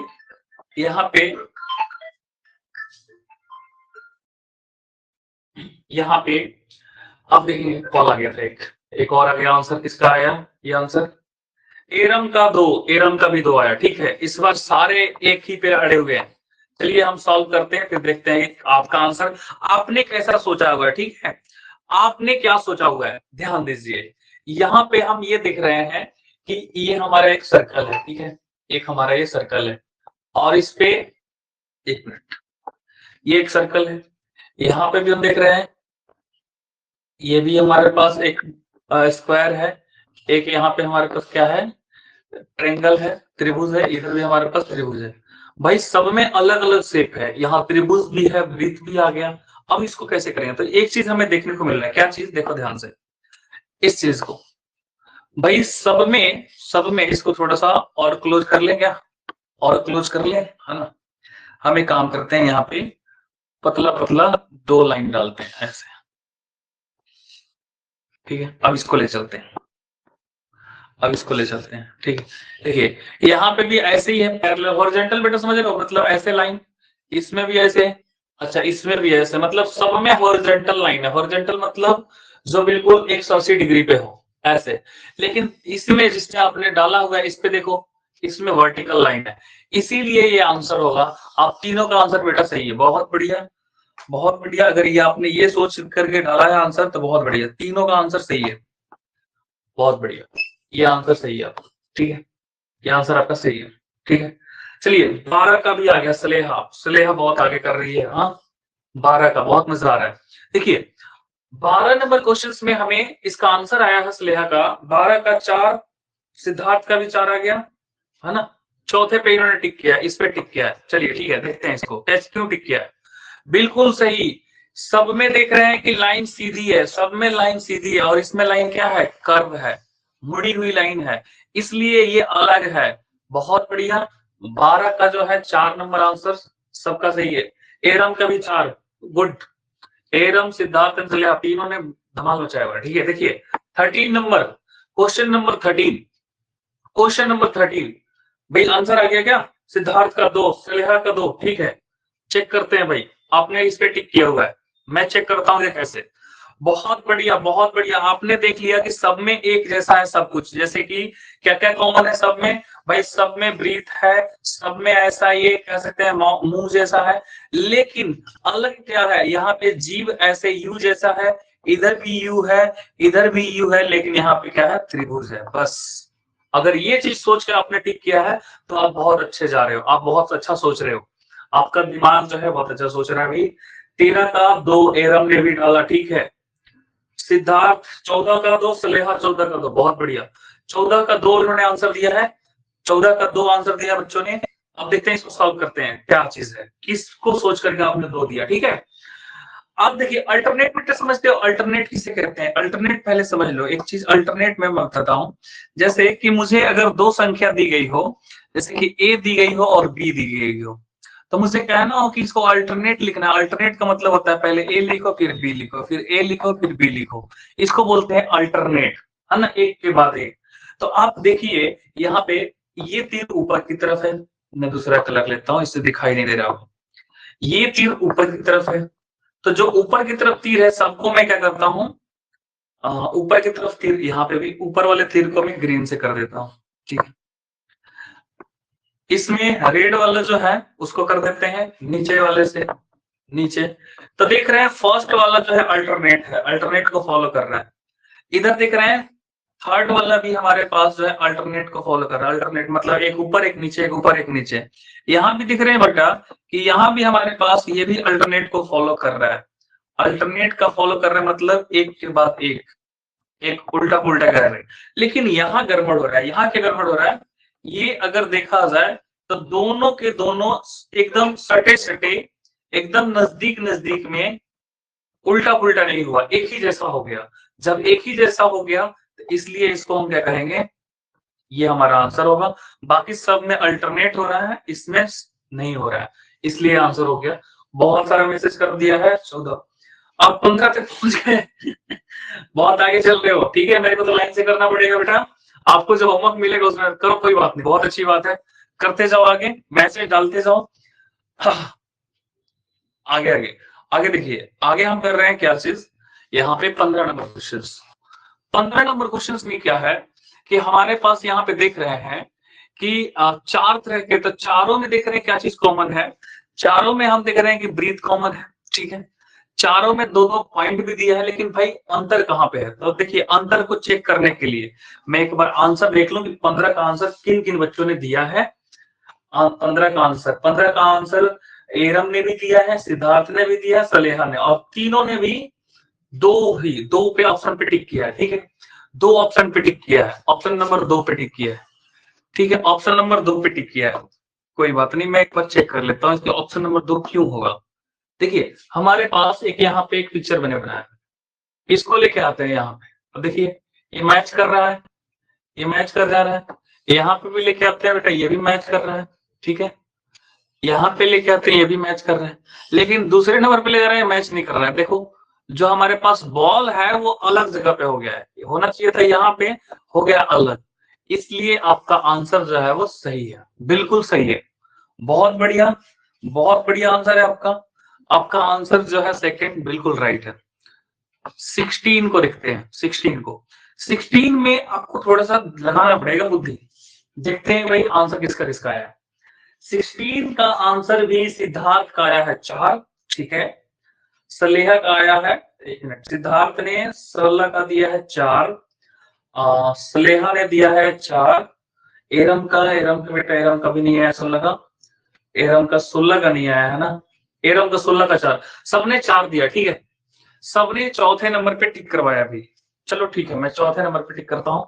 यहाँ पे यहाँ पे अब देखेंगे कॉल आ गया था, एक और आ गया आंसर, किसका आया ये आंसर, एरम का 2, एरम का भी 2 आया, ठीक है। इस बार सारे एक ही पे अड़े हुए हैं। चलिए हम सॉल्व करते हैं, फिर देखते हैं आपका आंसर आपने कैसा सोचा हुआ है, ठीक है, आपने क्या सोचा हुआ है, ध्यान दीजिए। यहाँ पे हम ये देख रहे हैं कि ये हमारा एक सर्कल है, ठीक है, एक हमारा ये सर्कल है, और इस पे, एक मिनट, ये एक सर्कल है, यहाँ पे भी हम देख रहे हैं, ये भी हमारे पास एक स्क्वायर है, एक यहाँ पे हमारे पास क्या है, ट्रेंगल है, त्रिभुज है, इधर भी हमारे पास त्रिभुज है। भाई सब में अलग अलग शेप है, यहाँ त्रिभुज भी है, वृत्त भी आ गया। अब इसको कैसे करेंगे? तो एक चीज हमें देखने को मिल रहा है, क्या चीज? देखो ध्यान से इस चीज को, भाई सब में इसको थोड़ा सा और क्लोज कर लें क्या? और क्लोज कर लें, है ना? हम एक काम करते हैं, यहाँ पे पतला पतला 2 लाइन डालते हैं ऐसे, ठीक है? अब इसको ले चलते हैं, अब इसको ले चलते हैं, ठीक है? देखिए यहाँ पे भी ऐसे ही है, पैरेलल हॉरिजॉन्टल, बेटा समझ रहे हो? मतलब ऐसे लाइन, इसमें भी ऐसे, अच्छा इसमें भी ऐसे, मतलब सब में हॉरिजॉन्टल लाइन है। हॉरिजॉन्टल मतलब जो बिल्कुल 180 डिग्री पे हो, ऐसे। लेकिन इसमें जिसने आपने डाला हुआ है, इस पे देखो, इसमें वर्टिकल लाइन है, इसीलिए ये आंसर होगा। आप तीनों का आंसर बेटा सही है, बहुत बढ़िया, बहुत बढ़िया। अगर ये आपने ये सोच करके डाला है आंसर तो बहुत बढ़िया, तीनों का आंसर सही है, बहुत बढ़िया, ये आंसर सही है आपका, ठीक है? ये आंसर आपका सही है, ठीक है? चलिए 12 का भी आ गया, सलेहा। सलेहा बहुत आगे कर रही है, हाँ 12 का बहुत मजा आ रहा है। देखिए 12 नंबर क्वेश्चन में हमें इसका आंसर आया है सलेहा का, 12 का 4, सिद्धार्थ का भी 4 आ गया, है ना? चौथे पे इन्होंने टिक किया, इस पे टिक किया है। चलिए ठीक है, देखते हैं इसको टेस्ट क्यों टिक किया है। बिल्कुल सही, सब में देख रहे हैं कि लाइन सीधी है, सब में लाइन सीधी है, और इसमें लाइन क्या है? कर्व है, मुड़ी हुई लाइन है, इसलिए ये अलग है। बहुत बढ़िया, 12 का जो है 4 नंबर आंसर सबका सही है। एरम का भी 4, गुड। एरम, सिद्धार्थ, अंजलिया तीनों ने धमाल मचाया हुआ, ठीक है? देखिए 13 number, question number 13, question number 13, भाई आंसर आ गया क्या? सिद्धार्थ का 2, सलेहा का 2, ठीक है? चेक करते हैं भाई, आपने इस पे टिक किया हुआ है, मैं चेक करता हूँ कैसे। बहुत बढ़िया, बहुत बढ़िया, आपने देख लिया कि सब में एक जैसा है सब कुछ। जैसे कि क्या क्या कॉमन है सब में? भाई सब में ब्रीथ है, सब में ऐसा ये कह सकते हैं मुंह जैसा है, लेकिन अलग क्या है? यहाँ पे जीव ऐसे यू जैसा है, इधर भी यू है, इधर भी यू है, लेकिन यहाँ पे क्या है? त्रिभुज है, बस। अगर ये चीज सोच के आपने टिक किया है तो आप बहुत अच्छे जा रहे हो, आप बहुत अच्छा सोच रहे हो, आपका दिमाग जो है बहुत अच्छा सोच रहा है भाई। 13 का 2 एरम ने भी डाला, ठीक है? सिद्धार्थ 14 का 2, सलेहा 14 का 2, बहुत बढ़िया। 14 का 2 इन्होंने आंसर दिया है, 14 का 2 आंसर दिया बच्चों ने। अब देखते हैं इसको सॉल्व करते हैं, क्या चीज है, किसको सोच करके आपने 2 दिया, ठीक है? आप देखिए अल्टरनेट बेटा समझते हो? अल्टरनेट किसे कहते हैं? अल्टरनेट पहले समझ लो एक चीज, अल्टरनेट में मैं बताता हूँ। जैसे कि मुझे अगर 2 संख्या दी गई हो, जैसे कि ए दी गई हो और बी दी गई हो, तो मुझे कहना हो कि इसको अल्टरनेट लिखना है। अल्टरनेट का मतलब होता है पहले ए लिखो, फिर बी लिखो, फिर ए लिखो, फिर बी लिखो, इसको बोलते हैं अल्टरनेट, है ना? एक के बाद एक। तो आप देखिए यहाँ पे ये तीर ऊपर की तरफ है, मैं दूसरा कलर लेता हूँ, इससे दिखाई नहीं दे रहा हो, ये तीर ऊपर की तरफ है, तो जो ऊपर की तरफ तीर है सबको मैं क्या करता हूँ? ऊपर की तरफ तीर, यहाँ पे भी ऊपर वाले तीर को मैं ग्रीन से कर देता हूँ, ठीक है? इसमें रेड वाला जो है उसको कर देते हैं नीचे वाले से नीचे। तो देख रहे हैं फर्स्ट वाला जो है अल्टरनेट है, अल्टरनेट को फॉलो कर रहा है। इधर देख रहे हैं थर्ड वाला भी हमारे पास जो है अल्टरनेट को फॉलो कर रहा है। अल्टरनेट मतलब एक ऊपर एक नीचे, एक ऊपर एक नीचे। यहाँ भी दिख रहे हैं बेटा कि यहाँ भी हमारे पास ये भी अल्टरनेट को फॉलो कर रहा है। अल्टरनेट का फॉलो कर रहा है मतलब एक के बाद एक, एक उल्टा पुल्टा कर रहे हैं। लेकिन यहाँ गड़बड़ हो रहा है, यहाँ क्या गड़बड़ हो रहा है? ये अगर देखा जाए तो दोनों के दोनों एकदम सटे सटे, एकदम नजदीक नजदीक में, उल्टा पुल्टा नहीं हुआ, एक ही जैसा हो गया। जब एक ही जैसा हो गया तो इसलिए इसको हम क्या कहेंगे? ये हमारा आंसर होगा। बाकी सब में अल्टरनेट हो रहा है, इसमें नहीं हो रहा है, इसलिए आंसर हो गया। बहुत सारा मैसेज कर दिया है 14, अब 15 तक पहुंच गए। बहुत आगे चल रहे हो, ठीक है? मेरे को तो लाइन से करना पड़ेगा बेटा, आपको जो होमवर्क मिलेगा उसमें करो, कोई बात नहीं, बहुत अच्छी बात है, करते जाओ आगे, मैसेज डालते जाओ। हाँ, आगे आगे आगे देखिए, आगे हम कर रहे हैं क्या चीज? यहाँ पे 15 नंबर क्वेश्चन, 15 नंबर क्वेश्चन में क्या है कि हमारे पास यहाँ पे देख रहे हैं कि 4 तरह के, तो चारों में देख रहे हैं क्या चीज कॉमन है? चारों में हम देख रहे हैं कि ब्रीथ कॉमन है, ठीक है? चारों में 2-2 पॉइंट भी दिया है, लेकिन भाई अंतर कहाँ पे है? तो देखिए अंतर को चेक करने के लिए मैं एक बार आंसर देख लूं कि 15 का आंसर किन किन बच्चों ने दिया है। 15 का आंसर एरम ने भी दिया है, सिद्धार्थ ने भी दिया है, सलेहा ने, और तीनों ने भी दो पे ऑप्शन पे टिक किया है, ठीक है? 2 ऑप्शन पे टिक किया है, ऑप्शन नंबर 2 पे टिक किया है, ठीक है? ऑप्शन नंबर 2 पे टिक किया है। कोई बात नहीं, मैं एक बार चेक कर लेता हूँ इसके ऑप्शन नंबर 2 क्यों होगा। देखिए हमारे पास एक यहाँ पे एक पिक्चर बने बनाया है, इसको लेके आते हैं यहाँ पे। अब देखिए ये मैच कर रहा है, ये मैच कर जा रहा है, यहाँ पे भी लेके आते हैं बेटा, ये भी मैच कर रहा है, ठीक है। यहाँ पे लेके आते हैं, ये भी मैच कर रहे हैं, लेकिन दूसरे नंबर पे ले जा रहे हैं, मैच नहीं कर रहा है। देखो जो हमारे पास बॉल है वो अलग जगह पे हो गया है, होना चाहिए था यहाँ पे, हो गया अलग, इसलिए आपका आंसर जो है वो सही है, बिल्कुल सही है। बहुत बढ़िया, बहुत बढ़िया आंसर है आपका। आपका आंसर जो है सेकंड बिल्कुल राइट है। 16 को देखते हैं, 16 को। 16 में आपको थोड़ा सा लगाना पड़ेगा बुद्धि, देखते हैं भाई आंसर किसका किसका है। 16 का आंसर भी सिद्धार्थ का आया है 4, ठीक है। सलेहा का आया है, एक मिनट, सिद्धार्थ ने 16 का दिया है 4, सलेहा ने दिया है 4, एरम का बेटा एरम का भी नहीं आया 16 का, एरम का 16 का नहीं आया है ना, एरम का 16 का 4, सबने 4 दिया, ठीक है। सबने चौथे नंबर पे टिक करवाया अभी, चलो ठीक है, मैं चौथे नंबर पे टिक करता हूं,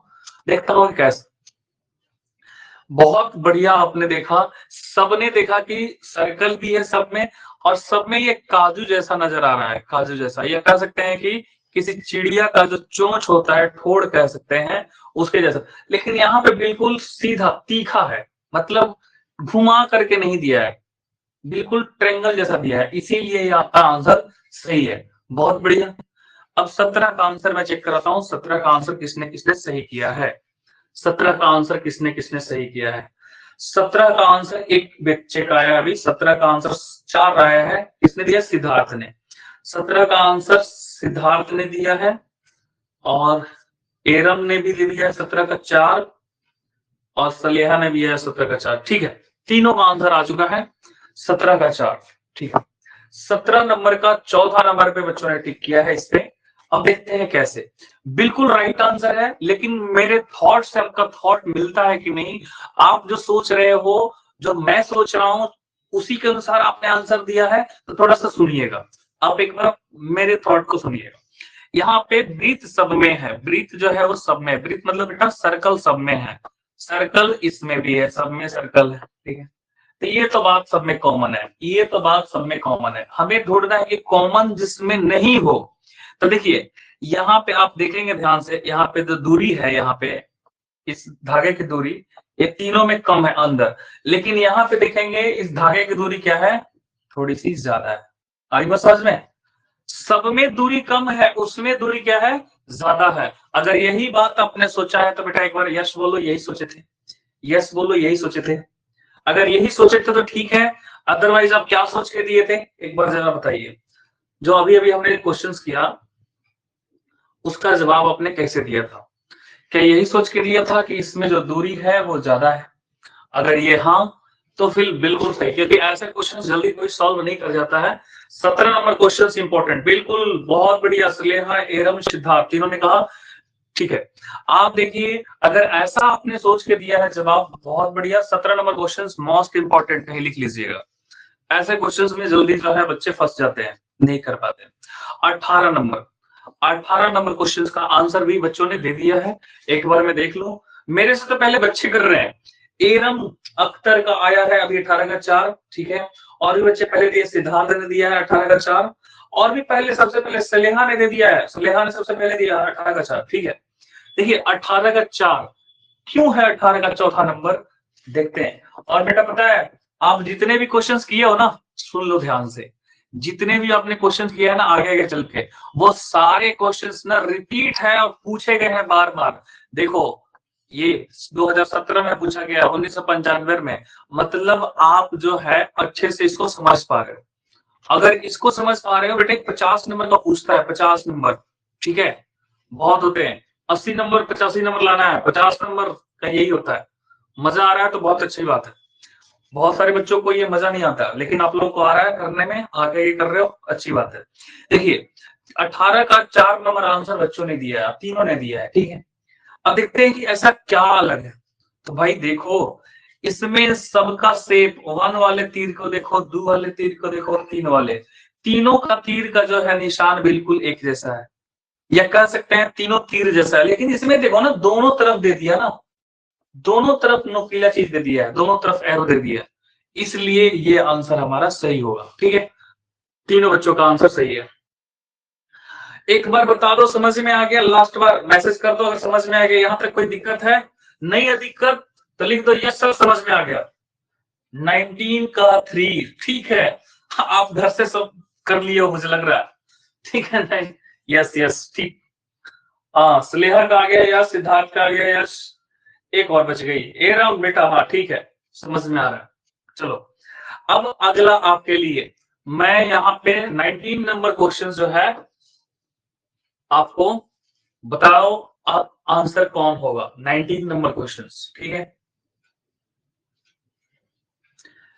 देखता हूं कैसे। बहुत बढ़िया, आपने देखा, सबने देखा कि सर्कल भी है सब में, और सब में ये काजू जैसा नजर आ रहा है, काजू जैसा, ये कह सकते हैं कि किसी चिड़िया का जो चोंच होता है, ठोड़ कह सकते हैं, उसके जैसा। लेकिन यहाँ पे बिल्कुल सीधा तीखा है, मतलब घुमा करके नहीं दिया है, बिल्कुल ट्रेंगल जैसा दिया है, इसीलिए ये आपका आंसर सही है। बहुत बढ़िया। अब 17 का आंसर मैं चेक कराता हूँ, 17 का आंसर किसने किसने सही किया है। 17 का आंसर किसने किसने सही किया है। 17 का आंसर एक बच्चे का आया अभी, 17 का आंसर 4 आया है, किसने दिया, सिद्धार्थ ने। 17 का आंसर सिद्धार्थ ने दिया है, और एरम ने भी दिया है 17 का 4, और सलेहा ने भी है 17 का 4, ठीक है। तीनों का आंसर आ चुका है 17 का 4, ठीक है। 17 नंबर का चौथा नंबर पे बच्चों ने टिक किया है इस पे। अब देखते हैं कैसे। बिल्कुल राइट आंसर है, लेकिन मेरे थॉट से आपका थॉट मिलता है कि नहीं। आप जो सोच रहे हो, जो मैं सोच रहा हूं, उसी के अनुसार आपने आंसर दिया है, तो थोड़ा सा सुनिएगा, आप एक बार मेरे थॉट को सुनिएगा। यहाँ पे वृत्त सब में है, वृत्त जो है वो सब में, वृत्त मतलब बेटा सर्कल सब में है, सर्कल इसमें भी है, सब में सर्कल है, ठीक है। तो ये तो बात सब में कॉमन है, ये तो बात सब में कॉमन है, हमें ढूंढना है कि कॉमन जिसमें नहीं हो। तो देखिए यहाँ पे आप देखेंगे ध्यान से, यहाँ पे जो दूरी है, यहाँ पे इस धागे की दूरी, ये तीनों में कम है अंदर, लेकिन यहाँ पे देखेंगे इस धागे की दूरी क्या है, थोड़ी सी ज्यादा है। आई बात समझ में। सब में दूरी कम है, उसमें दूरी क्या है, ज्यादा है। अगर यही बात आपने सोचा है तो बेटा एक बार यस बोलो, यही सोचे थे, यस बोलो, यही सोचे थे। अगर यही सोचे थे तो ठीक है, अदरवाइज आप क्या सोच के दिए थे, एक बार जरा बताइए। जो अभी अभी हमने क्वेश्चंस किया, उसका जवाब आपने कैसे दिया था। क्या यही सोच के दिया था कि इसमें जो दूरी है वो ज्यादा है। अगर ये हाँ, तो फिर बिल्कुल सही, क्योंकि ऐसे क्वेश्चन जल्दी कोई सॉल्व नहीं कर जाता है। 17 नंबर क्वेश्चन इंपॉर्टेंट, बिल्कुल बहुत बढ़िया। सलेहा, एरम, सिद्धार्थ तीनों ने कहा, ठीक है। आप देखिए अगर ऐसा आपने सोच के दिया है जवाब, बहुत बढ़िया। 17 नंबर क्वेश्चन मोस्ट इंपॉर्टेंट कहीं लिख लीजिएगा, ऐसे क्वेश्चंस में जल्दी जो है बच्चे फंस जाते हैं, नहीं कर पाते। 18 नंबर, 18 नंबर क्वेश्चन का आंसर भी बच्चों ने दे दिया है, एक बार में देख लो। मेरे से तो पहले बच्चे कर रहे हैं। एरम अख्तर का आया है अभी 18 का 4, ठीक है। और भी बच्चे पहले दिए, सिद्धार्थ ने दिया है 18 का 4, और भी पहले सबसे पहले सलेहा ने दे दिया है, सलेहा ने सबसे पहले दिया 18 का 4, ठीक है। देखिए 18 का 4 क्यों है 18 का चौथा नंबर, देखते हैं। और बेटा पता है, आप जितने भी क्वेश्चंस किए हो ना, सुन लो ध्यान से, जितने भी आपने क्वेश्चन किया है ना आगे आगे चल के, वो सारे क्वेश्चंस ना रिपीट है और पूछे गए हैं बार बार। देखो ये 2017 में पूछा गया, 1995 में, मतलब आप जो है अच्छे से इसको समझ पा रहे हो। अगर इसको समझ पा रहे हो बेटे, 50 नंबर का पूछता है, 50 नंबर, ठीक है, बहुत होते हैं। 80 नंबर 85 नंबर लाना है, 50 नंबर का यही होता है। मजा आ रहा है तो बहुत अच्छी बात है, बहुत सारे बच्चों को ये मजा नहीं आता, लेकिन आप लोगों को आ रहा है करने में, आगे ये कर रहे हो, अच्छी बात है। देखिए 18 का 4 नंबर आंसर बच्चों ने दिया है, तीनों ने दिया है, ठीक है। अब देखते हैं कि ऐसा क्या अलग है। तो भाई देखो, इसमें सबका शेप, 1 वाले तीर को देखो, 2 वाले तीर को देखो, 3 वाले, तीनों का तीर का जो है निशान बिल्कुल एक जैसा है, या कह सकते हैं तीनों तीर जैसा है। लेकिन इसमें देखो ना, दोनों तरफ दे दिया ना, दोनों तरफ नुकीला चीज दे दिया है, दोनों तरफ एरो दे दिया है। इसलिए ये आंसर हमारा सही होगा। ठीक है, तीनों बच्चों का आंसर सही है। एक बार बता दो समझ में आ गया, लास्ट बार मैसेज कर दो अगर समझ में आ गया। यहां तक कोई दिक्कत है? नहीं है दिक्कत तो लिख दो यस सर समझ में आ गया। 19 का 3, ठीक है, आप घर से सब कर लिए हो मुझे लग रहा है। ठीक है, नहीं, यस यस ठीक। हाँ, स्नेहा का आ गया यस, सिद्धार्थ का आ गया यस, एक और बच गई एरम बेटा। हाँ ठीक है, समझ में आ रहा है। चलो अब अगला आपके लिए मैं यहाँ पे 19 नंबर क्वेश्चन जो है आपको बताओ, आप आंसर कौन होगा 19 नंबर क्वेश्चन। ठीक है,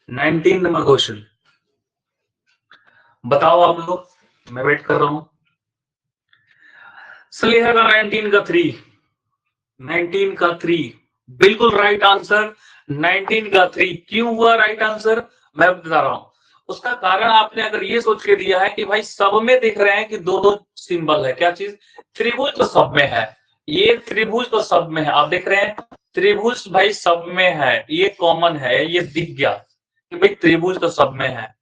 19 नंबर क्वेश्चन बताओ आप लोग, मैं वेट कर रहा हूं। स्नेहा का 19 का 3, 19 का 3 बिल्कुल राइट आंसर। 19 का 3 क्यों हुआ राइट आंसर मैं बता रहा हूं। उसका कारण आपने अगर ये सोच के दिया है कि भाई सब में दिख रहे हैं कि दो दो सिंबल है, क्या चीज, त्रिभुज तो सब में है, ये त्रिभुज तो सब में है, आप देख रहे हैं त्रिभुज भाई सब में है, ये कॉमन है, ये दिख गया कि भाई त्रिभुज तो सब में है।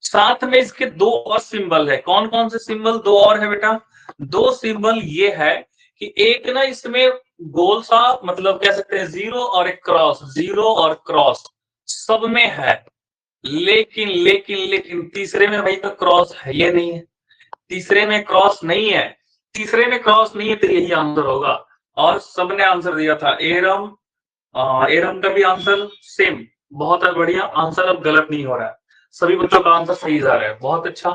साथ में इसके दो और सिंबल है, कौन कौन से सिंबल दो और है बेटा? दो सिंबल ये है कि एक ना इसमें गोल सा मतलब कह सकते हैं जीरो और एक क्रॉस, जीरो और क्रॉस सब में है, लेकिन लेकिन लेकिन तीसरे में भाई तो क्रॉस है ये नहीं है, तीसरे में क्रॉस नहीं है, तीसरे में क्रॉस नहीं है तो यही आंसर होगा। और सबने आंसर दिया था एरम, एरम का भी आंसर सेम, बहुत बढ़िया आंसर, अब गलत नहीं हो रहा है, सभी बच्चों का आंसर सही जा रहा है, बहुत अच्छा।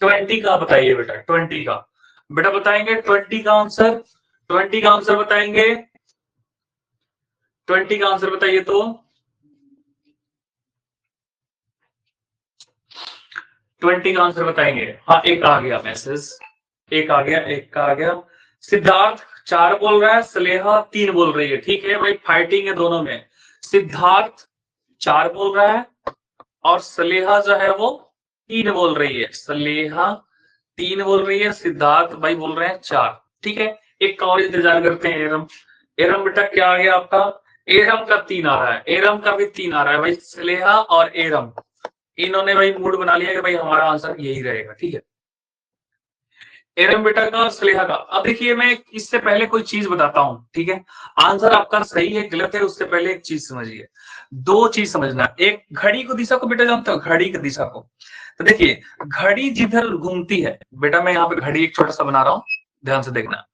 20 का बताइए बेटा, 20 का बेटा बताएंगे, 20 का आंसर, 20 का आंसर बताएंगे, 20 का आंसर बताइए तो 20 का आंसर बताएंगे। हाँ एक आ गया मैसेज, एक आ गया, एक का आ गया। सिद्धार्थ 4 बोल रहा है, स्नेहा 3 बोल रही है, ठीक है भाई फाइटिंग है दोनों में। सिद्धार्थ 4 बोल रहा है और स्नेहा जो है वो 3 बोल रही है, स्नेहा 3 बोल रही है, सिद्धार्थ भाई बोल रहे हैं 4। ठीक है, एक का और इंतजार करते हैं। एरम, एरम बेटा क्या आ गया आपका? एरम का 3 आ रहा है, एरम का भी 3 आ रहा है भाई, स्नेहा और एरम इन्होंने भाई मूड बना लिया कि भाई हमारा आंसर यही रहेगा। ठीक है, एरम बेटा का और स्नेहा का। अब देखिए मैं इससे पहले कोई चीज बताता हूं, ठीक है, आंसर आपका सही है गलत है उससे पहले एक चीज समझिए, दो चीज समझना। एक घड़ी को दिशा को बेटा जानते हो, घड़ी की दिशा को, तो देखिए घड़ी जिधर घूमती है बेटा, मैं यहाँ पे घड़ी एक छोटा सा बना रहा हूँ, ध्यान से देखना।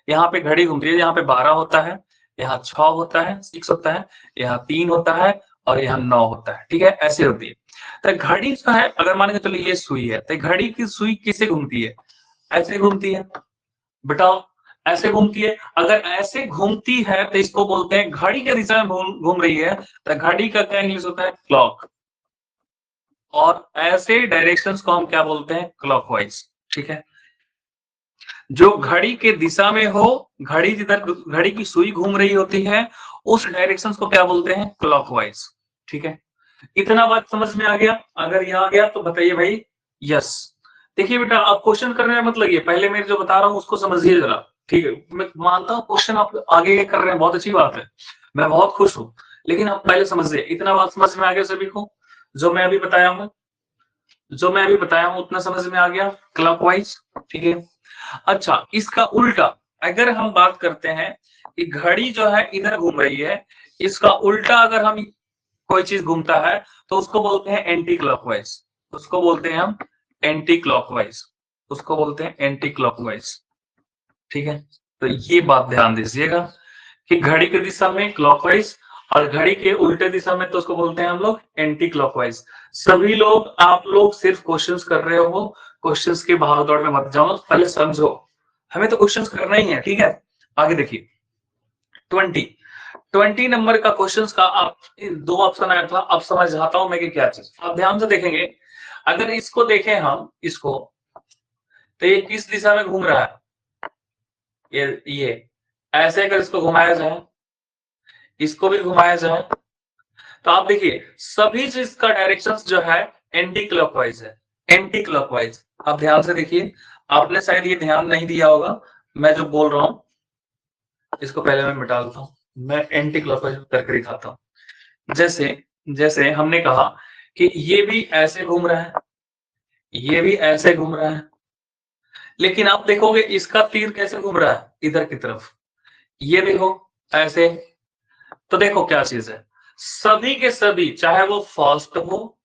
यहाँ पे घड़ी घूमती है, यहाँ पे 12 होता है, यहाँ 6 होता है, 6 होता है, यहाँ 3 होता है और यहाँ 9 होता है। ठीक है, ऐसे होती है। तो घड़ी जो है अगर मान के चलो ये सुई है, तो घड़ी की सुई किसे घूमती है? ऐसे घूमती है, बताओ ऐसे घूमती है। अगर ऐसे घूमती है तो इसको बोलते हैं घड़ी के दिशा में घूम रही है, तो घड़ी का क्या इंग्लिश होता है? क्लॉक। और ऐसे डायरेक्शंस को हम क्या बोलते हैं? क्लॉकवाइज। ठीक है, जो घड़ी के दिशा में हो, घड़ी जिधर घड़ी की सुई घूम रही होती है उस डायरेक्शंस को क्या बोलते हैं? क्लॉकवाइज। ठीक है, इतना बात समझ में आ गया? अगर यहाँ आ गया तो बताइए भाई यस। देखिए बेटा आप क्वेश्चन करने में मत लगिए, पहले मैं जो बता रहा हूँ उसको समझिए जरा। ठीक है, मैं मानता हूँ क्वेश्चन आप आगे कर रहे हैं, बहुत अच्छी बात है, मैं बहुत खुश हूँ, लेकिन आप पहले समझिए। इतना बात समझ में आ गया सभी को? जो मैं अभी बताया हूँ, जो मैं अभी बताया हूँ उतना समझ में आ गया क्लॉकवाइज? ठीक है, अच्छा इसका उल्टा अगर हम बात करते हैं कि घड़ी जो है इधर घूम रही है, इसका उल्टा अगर हम कोई चीज घूमता है तो उसको बोलते हैं एंटी क्लॉकवाइज, उसको बोलते हैं हम एंटी क्लॉकवाइज, उसको बोलते हैं एंटी क्लॉकवाइज। ठीक है, तो ये बात ध्यान दीजिएगा कि घड़ी की दिशा में क्लॉकवाइज और घड़ी के उल्टे दिशा में तो उसको बोलते हैं हम लोग एंटी क्लॉकवाइज। सभी लोग आप लोग सिर्फ क्वेश्चंस कर रहे हो, क्वेश्चंस की भागदौड़ में मत जाओ, पहले समझो, हमें तो क्वेश्चंस करना ही है। ठीक है, आगे देखिए 20 नंबर का क्वेश्चंस का आप दो ऑप्शन आया था, अब समझ आता हूं मैं कि क्या चीज, आप ध्यान से देखेंगे। अगर इसको देखें हम, इसको, तो ये किस दिशा में घूम रहा है? ये ऐसे अगर इसको घुमाया जाए, इसको भी घुमाया जाए, तो आप देखिए सभी चीज का डायरेक्शन जो है एंटी क्लॉकवाइज है, एंटी क्लॉकवाइज। आप ध्यान से देखिए, आपने शायद ये ध्यान नहीं दिया होगा, मैं जो बोल रहा हूं इसको पहले मैं मिटा देता हूं, मैं एंटी क्लॉकवाइज करके दिखाता हूं। जैसे जैसे हमने कहा कि ये भी ऐसे घूम रहा है, ये भी ऐसे घूम रहा है, लेकिन आप देखोगे इसका तीर कैसे घूम रहा है इधर की तरफ, ये देखो ऐसे। तो देखो क्या चीज है, सभी के सभी, चाहे वो फर्स्ट हो,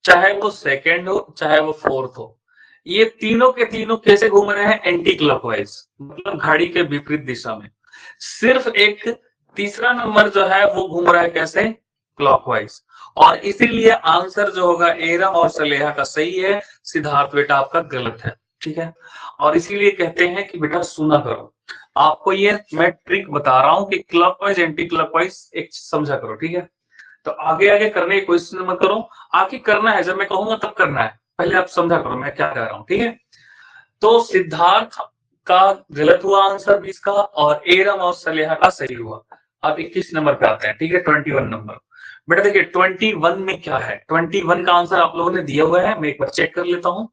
चाहे वो सेकंड हो, चाहे वो फोर्थ हो, ये तीनों के तीनों कैसे घूम रहे हैं, एंटी क्लॉकवाइज, मतलब घड़ी के विपरीत दिशा में। सिर्फ एक तीसरा नंबर जो है वो घूम रहा है कैसे, क्लॉकवाइज। और इसीलिए आंसर जो होगा एरम और सलेहा का सही है, सिद्धार्थ बेटा आपका गलत है। ठीक है, और इसीलिए कहते हैं कि बेटा सुना करो, आपको ये मैं ट्रिक बता रहा हूं कि क्लॉकवाइज एंटी क्लॉकवाइज एक समझा करो। ठीक है, तो आगे आगे करने की कोशिश मत करो, आगे करना है जब मैं कहूंगा तब करना है, पहले आप समझा करो मैं क्या कह रहा हूं। ठीक है, तो सिद्धार्थ का गलत हुआ आंसर 20 का, और एरम और सलेहा का सही हुआ। अब 21 नंबर पे आते हैं। ठीक है, 21 नंबर। बेटा देखिए 21 में क्या है, 21 का आंसर आप लोगों ने दिया हुआ है, मैं एक बार चेक कर लेता हूँ।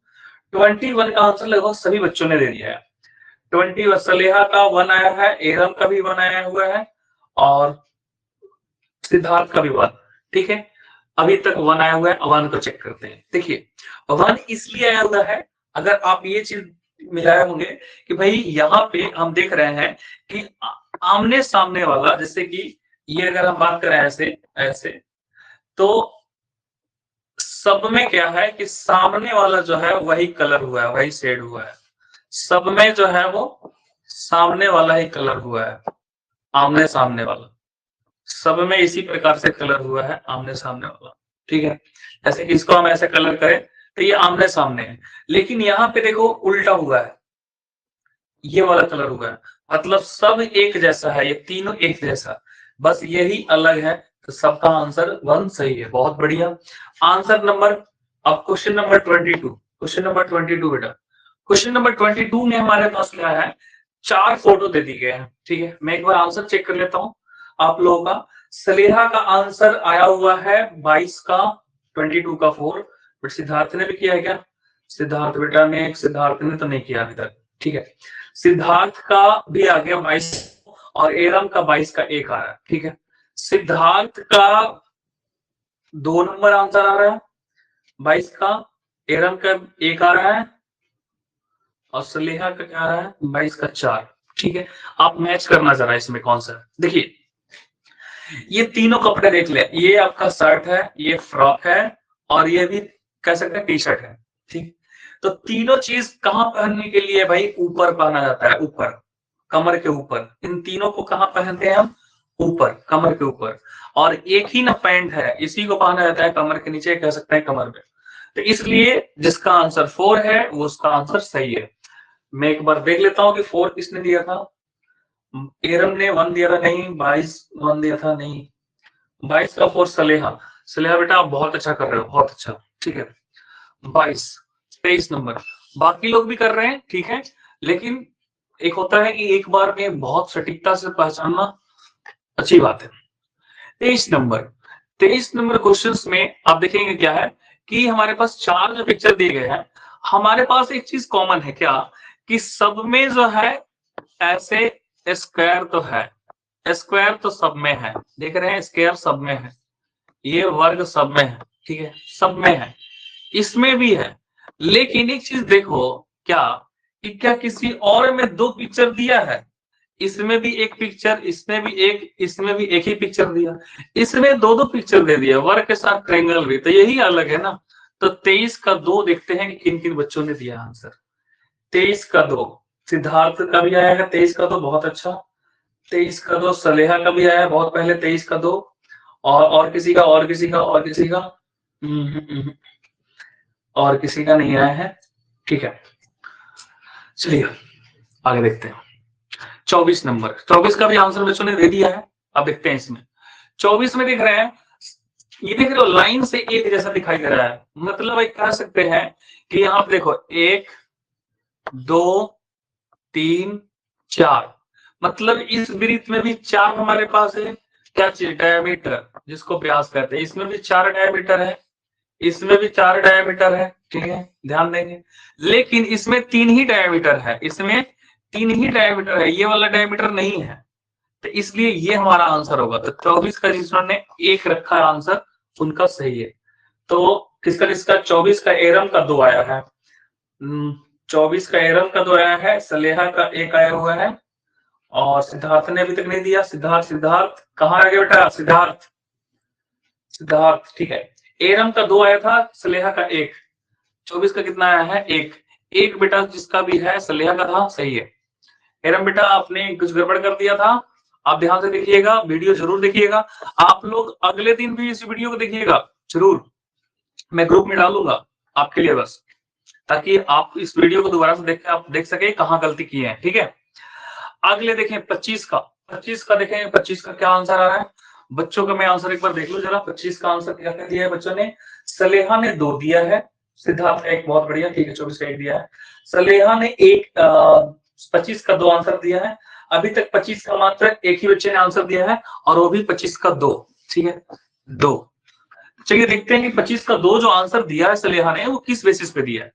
21 का आंसर लगभग सभी बच्चों ने दे दिया है। 20 सलेहा का 1 आया है, एरम का भी 1 आया हुआ है, और सिद्धार्थ का भी 1। ठीक है, अभी तक 1 आया हुआ है, 1 को चेक करते हैं। देखिए 1 इसलिए आया हुआ है, अगर आप ये चीज मिलाए होंगे कि भाई यहाँ पे हम देख रहे हैं कि आमने सामने वाला, जैसे कि ये अगर हम बात करें ऐसे ऐसे, तो सब में क्या है कि सामने वाला जो है वही कलर हुआ है, वही शेड हुआ है, सब में जो है वो सामने वाला ही कलर हुआ है, आमने सामने वाला सब में इसी प्रकार से कलर हुआ है, आमने सामने वाला। ठीक है, जैसे कि इसको हम ऐसे कलर करें तो ये आमने सामने है, लेकिन यहाँ पे देखो उल्टा हुआ है, ये वाला कलर हुआ है, मतलब सब एक जैसा है, ये तीनों एक जैसा, बस यही अलग है। तो सबका आंसर 1 सही है, बहुत बढ़िया। आंसर नंबर, अब क्वेश्चन नंबर 22, क्वेश्चन नंबर 22 बेटा, क्वेश्चन नंबर 22 में हमारे पास क्या है, 4 फोटो दे दी गए हैं। ठीक है, मैं एक बार आंसर चेक कर लेता हूँ आप लोगों का। सलेहा का आंसर आया हुआ है 22 का, 22 का 4, बट सिद्धार्थ ने भी किया है क्या, सिद्धार्थ बेटा ने, सिद्धार्थ ने तो नहीं किया अभी तक। ठीक है, सिद्धार्थ का भी आ गया 22, और एरम का 22 का 1 आ रहा है। ठीक है, सिद्धार्थ का 2 नंबर आंसर आ रहा है 22 का, एरम का 1 आ रहा है, और सलेहा का क्या आ रहा है 22 का 4। ठीक है, आप मैच करना जरा इसमें कौन सा है। देखिए ये तीनों कपड़े देख ले, ये आपका शर्ट है, ये फ्रॉक है, और ये भी कह सकते हैं टी शर्ट है। ठीक, तो तीनों चीज कहाँ पहनने के लिए भाई, ऊपर पहना जाता है, ऊपर, कमर के ऊपर। इन तीनों को कहाँ पहनते हैं हम, ऊपर, कमर के ऊपर। और एक ही ना पैंट है, इसी को पहना जाता है कमर के नीचे, कह सकते हैं कमर पे। तो इसलिए जिसका आंसर 4 है वो उसका आंसर सही है। मैं एक बार देख लेता हूँ कि 4 किसने दिया था। एरम ने 1 दिया था, नहीं। 22 1 दिया था, नहीं। 22 का 4 सलेहा, सलेहा बेटा आप बहुत अच्छा कर रहे हो, बहुत अच्छा। ठीक है, 22 23 नंबर, बाकी लोग भी कर रहे हैं। ठीक है, लेकिन एक होता है कि एक बार में बहुत सटीकता से पहचानना अच्छी बात है। 23 नंबर, 23 नंबर क्वेश्चन में आप देखेंगे क्या है कि हमारे पास 4 जो पिक्चर दिए गए हैं, हमारे पास एक चीज कॉमन है क्या, कि सब में जो है ऐसे स्क्वायर तो है, स्क्वायर तो सब में है, देख रहे हैं स्क्वायर सब में है, ये वर्ग सब में है। ठीक है, सब में है, इसमें भी है। लेकिन एक चीज देखो क्या, कि क्या किसी और में 2 पिक्चर दिया है, इसमें भी एक पिक्चर, इसमें भी एक, इसमें भी एक ही पिक्चर दिया, इसमें 2 पिक्चर दे दिया, वर्ग के साथ ट्रायंगल भी, तो यही अलग है ना। तो 23 का 2 देखते हैं कि किन किन बच्चों ने दिया आंसर। 23 का 2 सिद्धार्थ का भी आया है, 23 का 2 बहुत अच्छा। 23 का 2 सलेहा का भी आया है बहुत पहले, 23 का 2, और किसी का, और किसी का, और किसी का, और किसी का नहीं आया है। ठीक है, चलिए आगे देखते हैं। 24 नंबर, 24 का भी आंसर बच्चों ने दे दिया है। अब देखते हैं इसमें 24 में देख रहे हैं, ये देख रहे हो लाइन से एक जैसा दिखाई दे रहा है, मतलब एक कह सकते हैं कि यहाँ पे देखो 1 2 3 4, मतलब इस वृत्त में भी 4 हमारे पास है, क्या चीज, डायमीटर, जिसको व्यास कहते हैं। इसमें भी 4 डायमीटर है, इसमें भी 4 डायमीटर है। ठीक है, ध्यान देंगे, लेकिन इसमें 3 ही डायमीटर है, इसमें 3 ही डायमीटर है, ये वाला डायमीटर नहीं है, तो इसलिए ये हमारा आंसर होगा। तो 24 का जिन्होंने 1 रखा है आंसर, उनका सही है। तो किसका किसका 24 का एरम का 2 आया है, 24 का एरम का 2 आया है, सलेहा का 1 आया हुआ है, और सिद्धार्थ ने अभी तक नहीं दिया। सिद्धार्थ सिद्धार्थ कहाँ आ गया बेटा? सिद्धार्थ सिद्धार्थ ठीक है। एरम का 2 आया था, सलेहा का 1, 24 का कितना आया है? 1। 1 बेटा जिसका भी है सलेहा का था, सही है। एरम बेटा आपने कुछ गड़बड़ कर दिया था, आप ध्यान से देखिएगा, वीडियो जरूर देखिएगा। आप लोग अगले दिन भी इस वीडियो को देखिएगा जरूर, मैं ग्रुप में डालूंगा आपके लिए बस, ताकि आप इस वीडियो को दोबारा से देख के आप देख सके कहाँ गलती की है। ठीक है, अगले देखें 25 का, 25 का देखें, 25 का क्या आंसर आ रहा है बच्चों का? मैं आंसर एक बार देख लूं जरा। 25 का आंसर क्या दिया है बच्चों ने? सलेहा ने 2 दिया है, सिद्धार्थ का 1, बहुत बढ़िया, ठीक है। 24 का 1 दिया है, सलेहा ने 25 का 2 आंसर दिया है। अभी तक 25 का मात्र एक ही बच्चे ने आंसर दिया है, और वो भी 25 का 2, ठीक है 2। चलिए देखते हैं कि 25 का 2 जो आंसर दिया है सलेहा ने, वो किस बेसिस पे दिया है।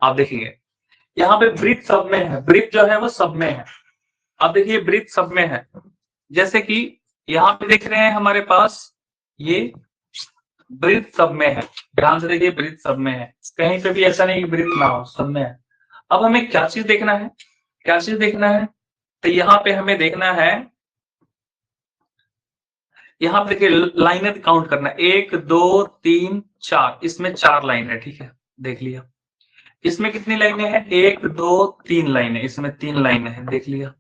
आप देखेंगे यहाँ पे ब्रीथ सब में है, ब्रीथ जो है वो सब में है। अब देखिए ब्रीथ सब में है, जैसे कि यहाँ पे देख रहे हैं हमारे पास ये ब्रीथ सब में है, ध्यान से देखिए ब्रीथ सब में है, कहीं पे भी ऐसा नहीं कि ब्रीथ ना हो, सब में है। अब हमें क्या चीज देखना है, क्या चीज देखना है? तो यहाँ पे हमें देखना है, यहाँ पे देखिए लाइनें काउंट करना है, 1 2 3 4, इसमें 4 लाइन है, ठीक है देख लिया। इसमें कितनी लाइनें हैं? 1 2 3 लाइनें, इसमें 3 लाइनें हैं, देख लिया।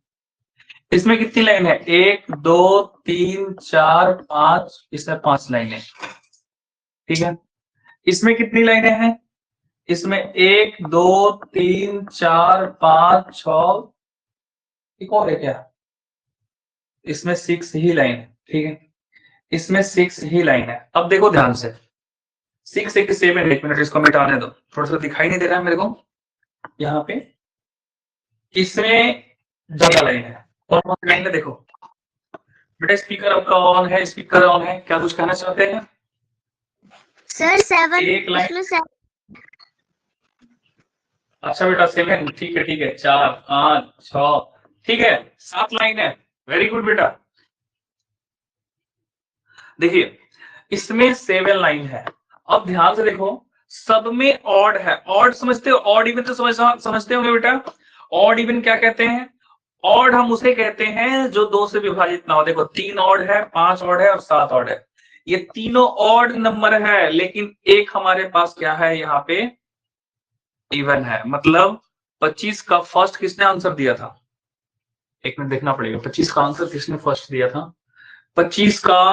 इसमें कितनी लाइन है? 1 2 3 4 5, इसमें 5 लाइनें, ठीक है। इसमें कितनी लाइनें हैं? इसमें 1 2 3 4 5 6, एक और है क्या? इसमें 6 ही लाइन है, ठीक है, इसमें 6 ही लाइन है। अब देखो ध्यान से, 6 1 7, एक मिनट इसको मिटाने दो, थोड़ा सा दिखाई नहीं दे रहा है मेरे को यहाँ पे। इसमें ज्यादा लाइन है, और कौन लाइन है देखो बेटा। स्पीकर आपका ऑन है, स्पीकर ऑन है, क्या कुछ कहना चाहते हैं सर? 7 एक लाइन, इसमें 7। अच्छा बेटा 7, ठीक है ठीक है, 4 5 6, ठीक है 7 लाइन है, वेरी गुड बेटा। देखिए इसमें 7 लाइन है। अब ध्यान से देखो, सब में ऑड है, ऑड समझते हो? ऑड इवन तो समझते होंगे बेटा। ऑड इवन क्या कहते हैं? ऑड हम उसे कहते हैं जो 2 से विभाजित ना हो। देखो 3 ऑड है, 5 ऑड है और 7 ऑड है, ये तीनों ऑड नंबर है, लेकिन एक हमारे पास क्या है यहाँ पे? इवन है। मतलब 25 का फर्स्ट किसने आंसर दिया था? एक मिनट देखना पड़ेगा, 25 का आंसर किसने फर्स्ट दिया था? 25 का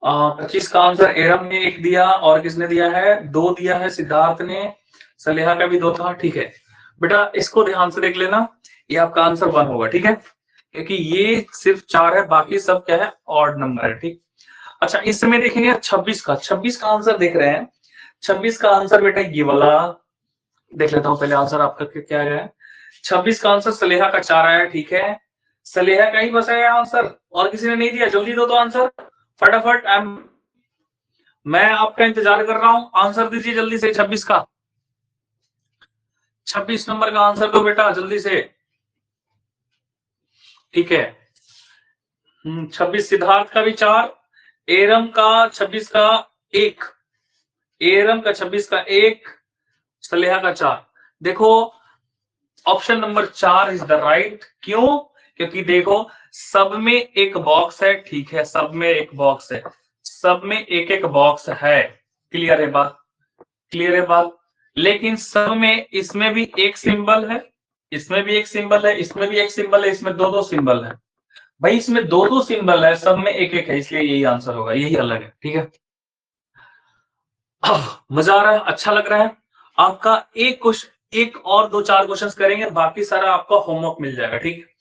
25 का आंसर एरम ने 1 दिया, और किसने दिया है? 2 दिया है सिद्धार्थ ने, सलेहा का भी 2 था, ठीक है बेटा। इसको ध्यान से देख लेना, ये आपका आंसर 1 होगा, ठीक है, क्योंकि ये सिर्फ 4 है, बाकी सब क्या है? ऑड नंबर है, ठीक। अच्छा इसमें देखेंगे 26 का, 26 का आंसर देख रहे हैं। 26 का आंसर बेटा ये वाला देख लेता हूं पहले, आंसर आपका क्या आया है? 26 का आंसर सलेहा का 4 आया, ठीक है, सलेहा का ही बस आया आंसर, और किसी ने नहीं दिया। जल्दी दो तो आंसर फटाफट, मैं आपका इंतजार कर रहा हूं, आंसर दीजिए जल्दी से 26 का। 26 नंबर का आंसर दो बेटा जल्दी से, ठीक है। 26 सिद्धार्थ का भी 4, एरम का 26 का 1, एरम का 26 का 1, सलेहा का 4। देखो option number 4 is the right. क्यों? क्योंकि देखो सब में एक बॉक्स है, ठीक है, सब में एक बॉक्स है, सब में एक एक बॉक्स है, क्लियर है बात? क्लियर है बात? लेकिन सब में इसमें भी एक सिंबल है, इसमें भी एक सिंबल है, इसमें भी एक सिंबल है, इसमें 2 2 सिंबल है। भाई इसमें 2 2 सिंबल है, सब में एक एक है, इसलिए यही आंसर होगा, यही अलग है, ठीक है। मजा आ रहा है? अच्छा लग रहा है आपका? एक और 2 4 क्वेश्चंस करेंगे, बाकी सारा आपका होमवर्क मिल जाएगा, ठीक है।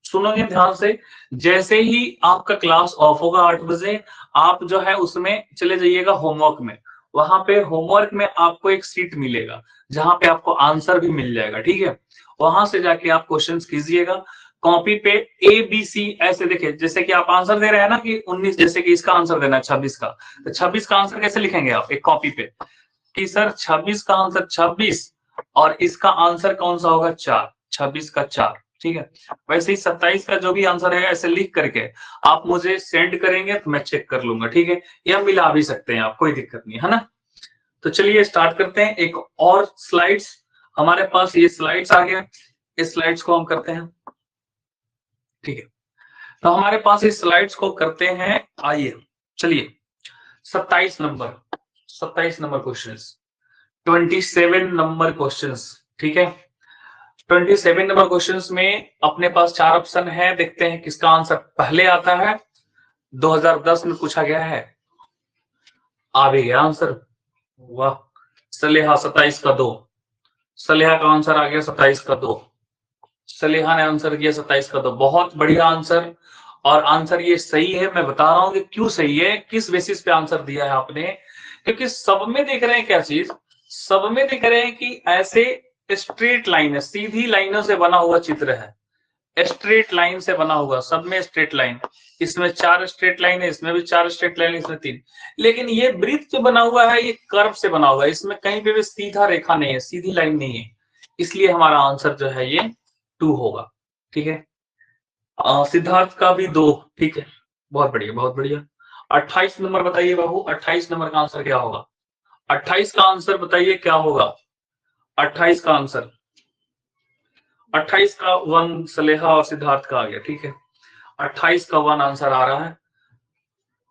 सुनोगे ध्यान से, जैसे ही आपका क्लास ऑफ होगा 8 बजे, आप जो है उसमें चले जाइएगा होमवर्क में। वहां पे होमवर्क में आपको एक सीट मिलेगा, जहां पे आपको आंसर भी मिल जाएगा, ठीक है। वहां से जाके आप क्वेश्चंस कीजिएगा कॉपी पे, ABC ऐसे। देखिए जैसे कि आप आंसर दे रहे हैं ना कि 19, जैसे कि इसका आंसर देना है 26 का, तो 26 का आंसर कैसे लिखेंगे आप एक कॉपी पे? कि सर 26 का आंसर 26, और इसका आंसर कौन सा होगा? 4, 26 का 4, ठीक है। वैसे ही 27 का जो भी आंसर है ऐसे लिख करके आप मुझे सेंड करेंगे तो मैं चेक कर लूंगा, ठीक है। या मिला भी सकते हैं आप, कोई दिक्कत नहीं है ना। तो चलिए स्टार्ट करते हैं। एक और स्लाइड्स हमारे पास, ये स्लाइड्स आ गया, इस स्लाइड्स को हम करते हैं, ठीक है। तो हमारे पास इस स्लाइड्स को करते हैं। आइए चलिए 27 नंबर क्वेश्चन, 27 नंबर क्वेश्चंस, ठीक है। 27 नंबर क्वेश्चंस में अपने पास 4 ऑप्शन है, देखते हैं किसका आंसर पहले आता है। 2010 में पूछा गया है, आ भी गया आंसर, वाह। सलेहा 27 का 2, सलेहा का आंसर आ गया 27 का 2, सलेहा ने आंसर किया 27 का 2, बहुत बढ़िया आंसर। और आंसर ये सही है, मैं बता रहा हूं कि क्यों सही है, किस बेसिस पे आंसर दिया है आपने। क्योंकि सब में देख रहे हैं क्या चीज, सब में देख रहे हैं कि ऐसे स्ट्रेट लाइन है, सीधी लाइनों से बना हुआ चित्र है, स्ट्रेट लाइन से बना हुआ, सब में स्ट्रेट लाइन। इसमें 4 स्ट्रेट लाइन है, इसमें भी 4 स्ट्रेट लाइन है, इसमें 3। लेकिन ये वृत्त जो बना हुआ है ये कर्व से बना हुआ है, इसमें कहीं पे भी सीधा रेखा नहीं है, सीधी लाइन नहीं है, इसलिए हमारा आंसर जो है ये 2 होगा, ठीक है। सिद्धार्थ का भी 2, ठीक है, बहुत बढ़िया बहुत बढ़िया। 28 नंबर बताइए बाबू, 28 नंबर का आंसर क्या होगा? 28 का आंसर बताइए क्या होगा? 28 का आंसर, 28 का 1 सलेहा और सिद्धार्थ का आ गया, ठीक है। 28 का 1 आंसर आ रहा है,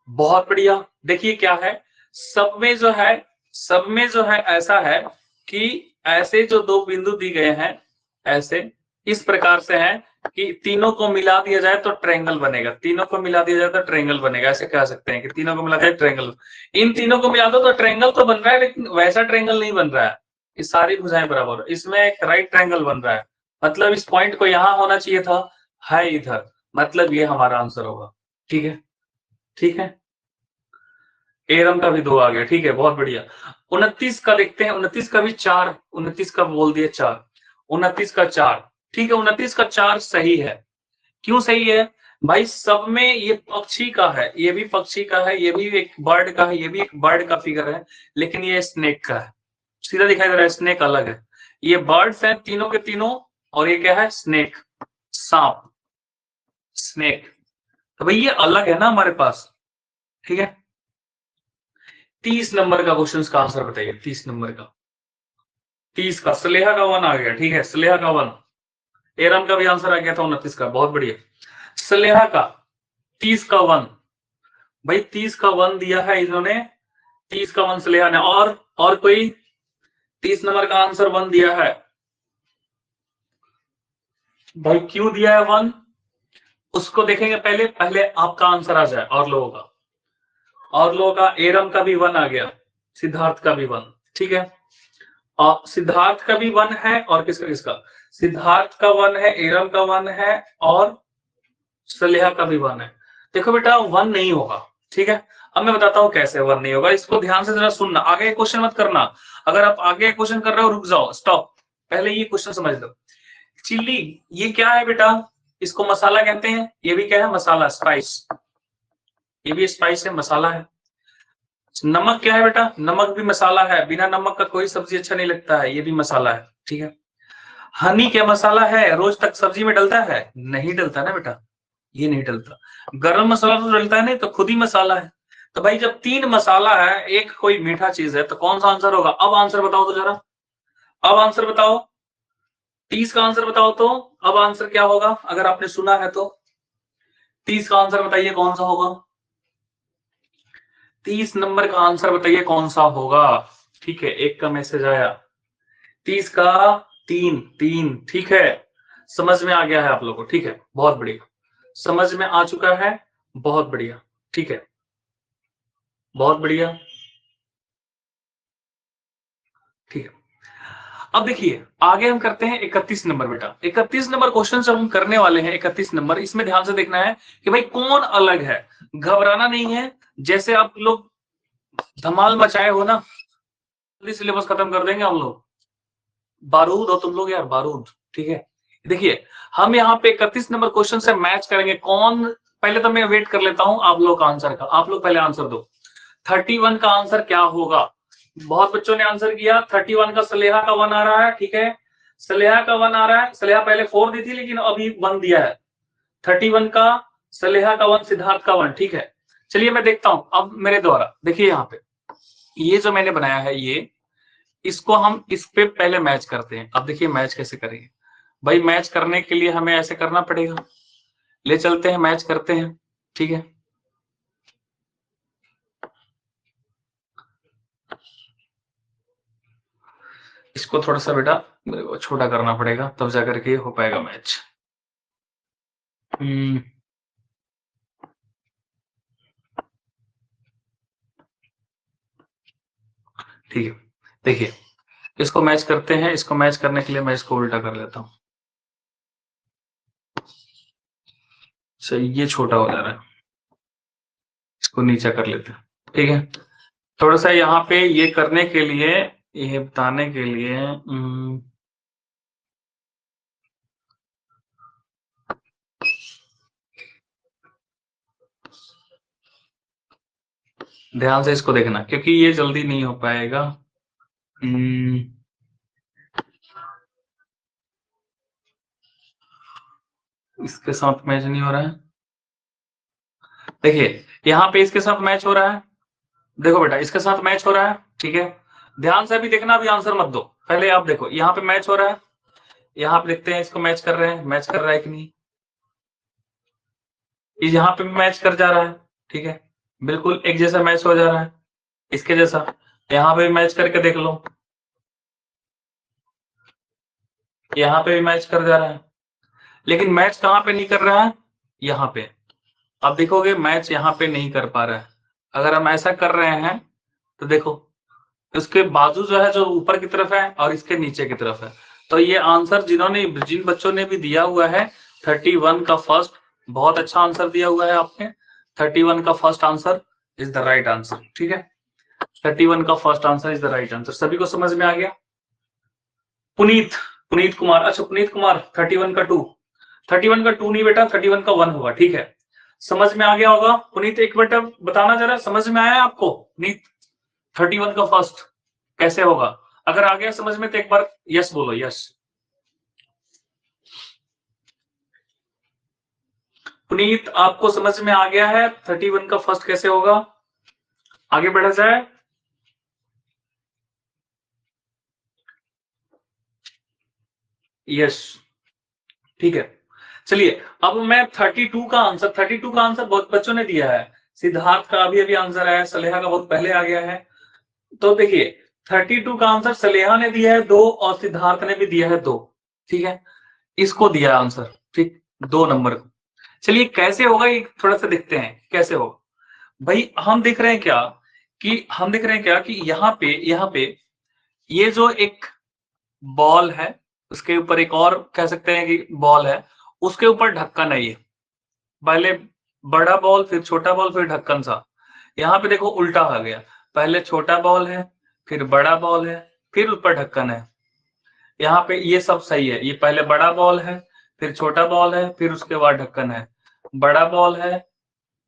बहुत बढ़िया। देखिए क्या है, सब में जो है, सब में जो है ऐसा है कि ऐसे जो 2 बिंदु दी गए हैं, ऐसे इस प्रकार से है कि तीनों को मिला दिया जाए तो ट्रायंगल बनेगा, तीनों को मिला दिया जाए तो ट्रायंगल बनेगा, ऐसे कह सकते हैं कि तीनों को मिला दिया ट्रायंगल। इन तीनों को मिला दो तो ट्रायंगल तो बन रहा है, लेकिन वैसा ट्रायंगल नहीं बन रहा है कि सारी भुजाएं बराबर, इसमें एक राइट ट्रायंगल बन रहा है, मतलब इस पॉइंट को यहां होना चाहिए था, है इधर, मतलब ये हमारा आंसर होगा, ठीक है, ठीक है। एरम का भी 2 आ गया, ठीक है, बहुत बढ़िया। 29 का देखते हैं, 29 का भी 4, 29 का बोल दिया 4, 29 का 4, ठीक है, 29 का 4 सही है। क्यों सही है भाई? सब में ये पक्षी का है, ये भी पक्षी का है, ये भी एक बर्ड का है, ये भी एक बर्ड का फिगर है, लेकिन ये स्नेक का है, सीधा दिखाई दे रहा है, स्नेक अलग है। ये बर्ड्स हैं तीनों के तीनों, और ये क्या है? स्नेक, सांप, स्नेक। तो भाई ये अलग है ना हमारे पास, ठीक है। 30 नंबर का क्वेश्चन का आंसर बताइए, 30 नंबर का, 30 का सलेहा का 1 आ गया, ठीक है, सलेहा का 1। एरम का भी आंसर आ गया था 29 का, बहुत बढ़िया। सलेहा का 30 का 1, भाई 30 का 1 दिया है इन्होंने, 30 का 1 सलेहा ने, और कोई 30 नंबर का आंसर 1 दिया है भाई, क्यों दिया है 1 उसको देखेंगे, पहले पहले आपका आंसर आ जाए, और लोगों का, और लोगों का। एरम का भी 1 आ गया, सिद्धार्थ का भी 1, ठीक है। और सिद्धार्थ का भी 1 है, और किसका किसका? सिद्धार्थ का 1 है, एरम का 1 है, और सलेहा का भी 1 है। देखो बेटा 1 नहीं होगा, ठीक है। अब मैं बताता हूं कैसे 1 नहीं होगा, इसको ध्यान से जरा सुनना, आगे क्वेश्चन मत करना। अगर आप आगे क्वेश्चन कर रहे हो रुक जाओ, स्टॉप, पहले ये क्वेश्चन समझ लो। चिल्ली, ये क्या है बेटा? इसको मसाला कहते हैं, ये भी क्या है? मसाला, स्पाइस, ये भी स्पाइस है, मसाला है। नमक क्या है बेटा? नमक भी मसाला है, बिना नमक का कोई सब्जी अच्छा नहीं लगता है, ये भी मसाला है, ठीक है। हनी क्या मसाला है? रोज तक सब्जी में डलता है? नहीं डलता ना बेटा, ये नहीं डलता। गरम मसाला तो डलता है नहीं, तो खुद ही मसाला है। तो भाई जब 3 मसाला है, एक कोई मीठा चीज है, तो कौन सा आंसर होगा? अब आंसर बताओ तो जरा, अब आंसर बताओ, 30 का आंसर बताओ तो, अब आंसर क्या होगा अगर आपने सुना है तो? 30 का आंसर बताइए कौन सा होगा? 30 नंबर का आंसर बताइए कौन सा होगा? ठीक है, एक का मैसेज आया, 30 का 3, 3, ठीक है, समझ में आ गया है आप लोगों को, ठीक है, बहुत बढ़िया, समझ में आ चुका है, बहुत बढ़िया, ठीक है, बहुत बढ़िया, ठीक है। अब देखिए आगे हम करते हैं 31 नंबर बेटा, 31 नंबर क्वेश्चन जब हम करने वाले हैं, 31 नंबर, इसमें ध्यान से देखना है कि भाई कौन अलग है, घबराना नहीं है। जैसे आप लोग धमाल मचाए हो ना, जल्दी सिलेबस खत्म कर देंगे हम लोग, बारूद हो तुम लोग यार, बारूद, ठीक है। देखिए हम यहाँ पे 31 नंबर क्वेश्चन से मैच करेंगे कौन, पहले तो मैं वेट कर लेता हूं आप लोग का आंसर का, आप लोग पहले आंसर दो। 31 का आंसर क्या होगा? बहुत बच्चों ने आंसर किया, 31 का सलेहा का 1 आ रहा है, ठीक है। सलेहा का 1 आ रहा है, सलेहा पहले 4 दी थी लेकिन अभी 1 दिया है, 31 का सलेहा का 1, सिद्धार्थ का 1, ठीक है। चलिए मैं देखता हूं अब मेरे द्वारा, देखिए यहाँ पे ये जो मैंने बनाया है ये, इसको हम इस पे पहले मैच करते हैं। अब देखिए मैच कैसे करेंगे भाई, मैच करने के लिए हमें ऐसे करना पड़ेगा, ले चलते हैं मैच करते हैं, ठीक है। इसको थोड़ा सा बेटा मेरे को छोटा करना पड़ेगा, तब जाकर के हो पाएगा मैच। ठीक है, देखिए इसको मैच करते हैं। इसको मैच करने के लिए मैं इसको उल्टा कर लेता हूं। ये छोटा हो जा रहा है, इसको नीचा कर लेते हैं, ठीक है। थोड़ा सा यहाँ पे ये करने के लिए, ये बताने के लिए ध्यान से इसको देखना, क्योंकि ये जल्दी नहीं हो पाएगा। इसके साथ मैच नहीं हो रहा है, देखिए यहाँ पे इसके साथ मैच हो रहा है, देखो बेटा इसके साथ मैच हो रहा है, ठीक है। ध्यान से अभी देखना, अभी आंसर मत दो, पहले आप देखो यहाँ पे मैच हो रहा है, यहाँ पे देखते हैं इसको मैच कर रहे हैं, मैच कर रहा है कि नहीं, यहाँ पे भी मैच कर जा रहा है, ठीक है, बिल्कुल एक जैसा मैच हो जा रहा है इसके जैसा। यहाँ पे भी मैच करके देख लो, यहाँ पे भी मैच कर जा रहा है, लेकिन मैच कहाँ पे नहीं कर रहा है, यहाँ पे। अब देखोगे मैच यहाँ पे नहीं कर पा रहा है। अगर हम ऐसा कर रहे हैं तो देखो उसके बाजू जो है जो ऊपर की तरफ है और इसके नीचे की तरफ है, तो ये आंसर जिन बच्चों ने भी दिया हुआ है 31 का फर्स्ट, बहुत अच्छा आंसर दिया हुआ है आपने। 31 का first answer is the right answer, ठीक है। 31 का first answer is the right answer. सभी को समझ में आ गया? पुनीत कुमार, अच्छा पुनीत कुमार 31 का 2, 31 का 2 नहीं बेटा, 31 का 1 होगा, ठीक है। समझ में आ गया होगा पुनीत? एक बेटा बताना जरा, समझ में आया आपको पुनीत? 31 का फर्स्ट कैसे होगा? अगर आ गया समझ में तो एक बार यस बोलो, यस। पुनीत आपको समझ में आ गया है 31 का फर्स्ट कैसे होगा? आगे बढ़ा जाए। यस, ठीक है। चलिए अब मैं 32 का आंसर बहुत बच्चों ने दिया है। सिद्धार्थ का अभी अभी आंसर आया, सलेहा का बहुत पहले आ गया है। तो देखिए 32 का आंसर सलेहा ने दिया है 2 और सिद्धार्थ ने भी दिया है 2, ठीक है। इसको दिया आंसर, ठीक, 2 नंबर को। चलिए कैसे होगा ये थोड़ा सा देखते हैं कैसे होगा। भाई हम देख रहे हैं क्या कि यहाँ पे ये जो एक बॉल है, उसके ऊपर एक और कह सकते हैं कि बॉल है, उसके ऊपर ढक्कन है। ये पहले बड़ा बॉल फिर छोटा बॉल फिर ढक्कन सा। यहाँ पे देखो उल्टा आ गया, पहले छोटा बॉल है फिर बड़ा बॉल है फिर ऊपर ढक्कन है। यहाँ पे ये सब सही है, ये पहले बड़ा बॉल है फिर छोटा बॉल है फिर उसके बाद ढक्कन है, बड़ा बॉल है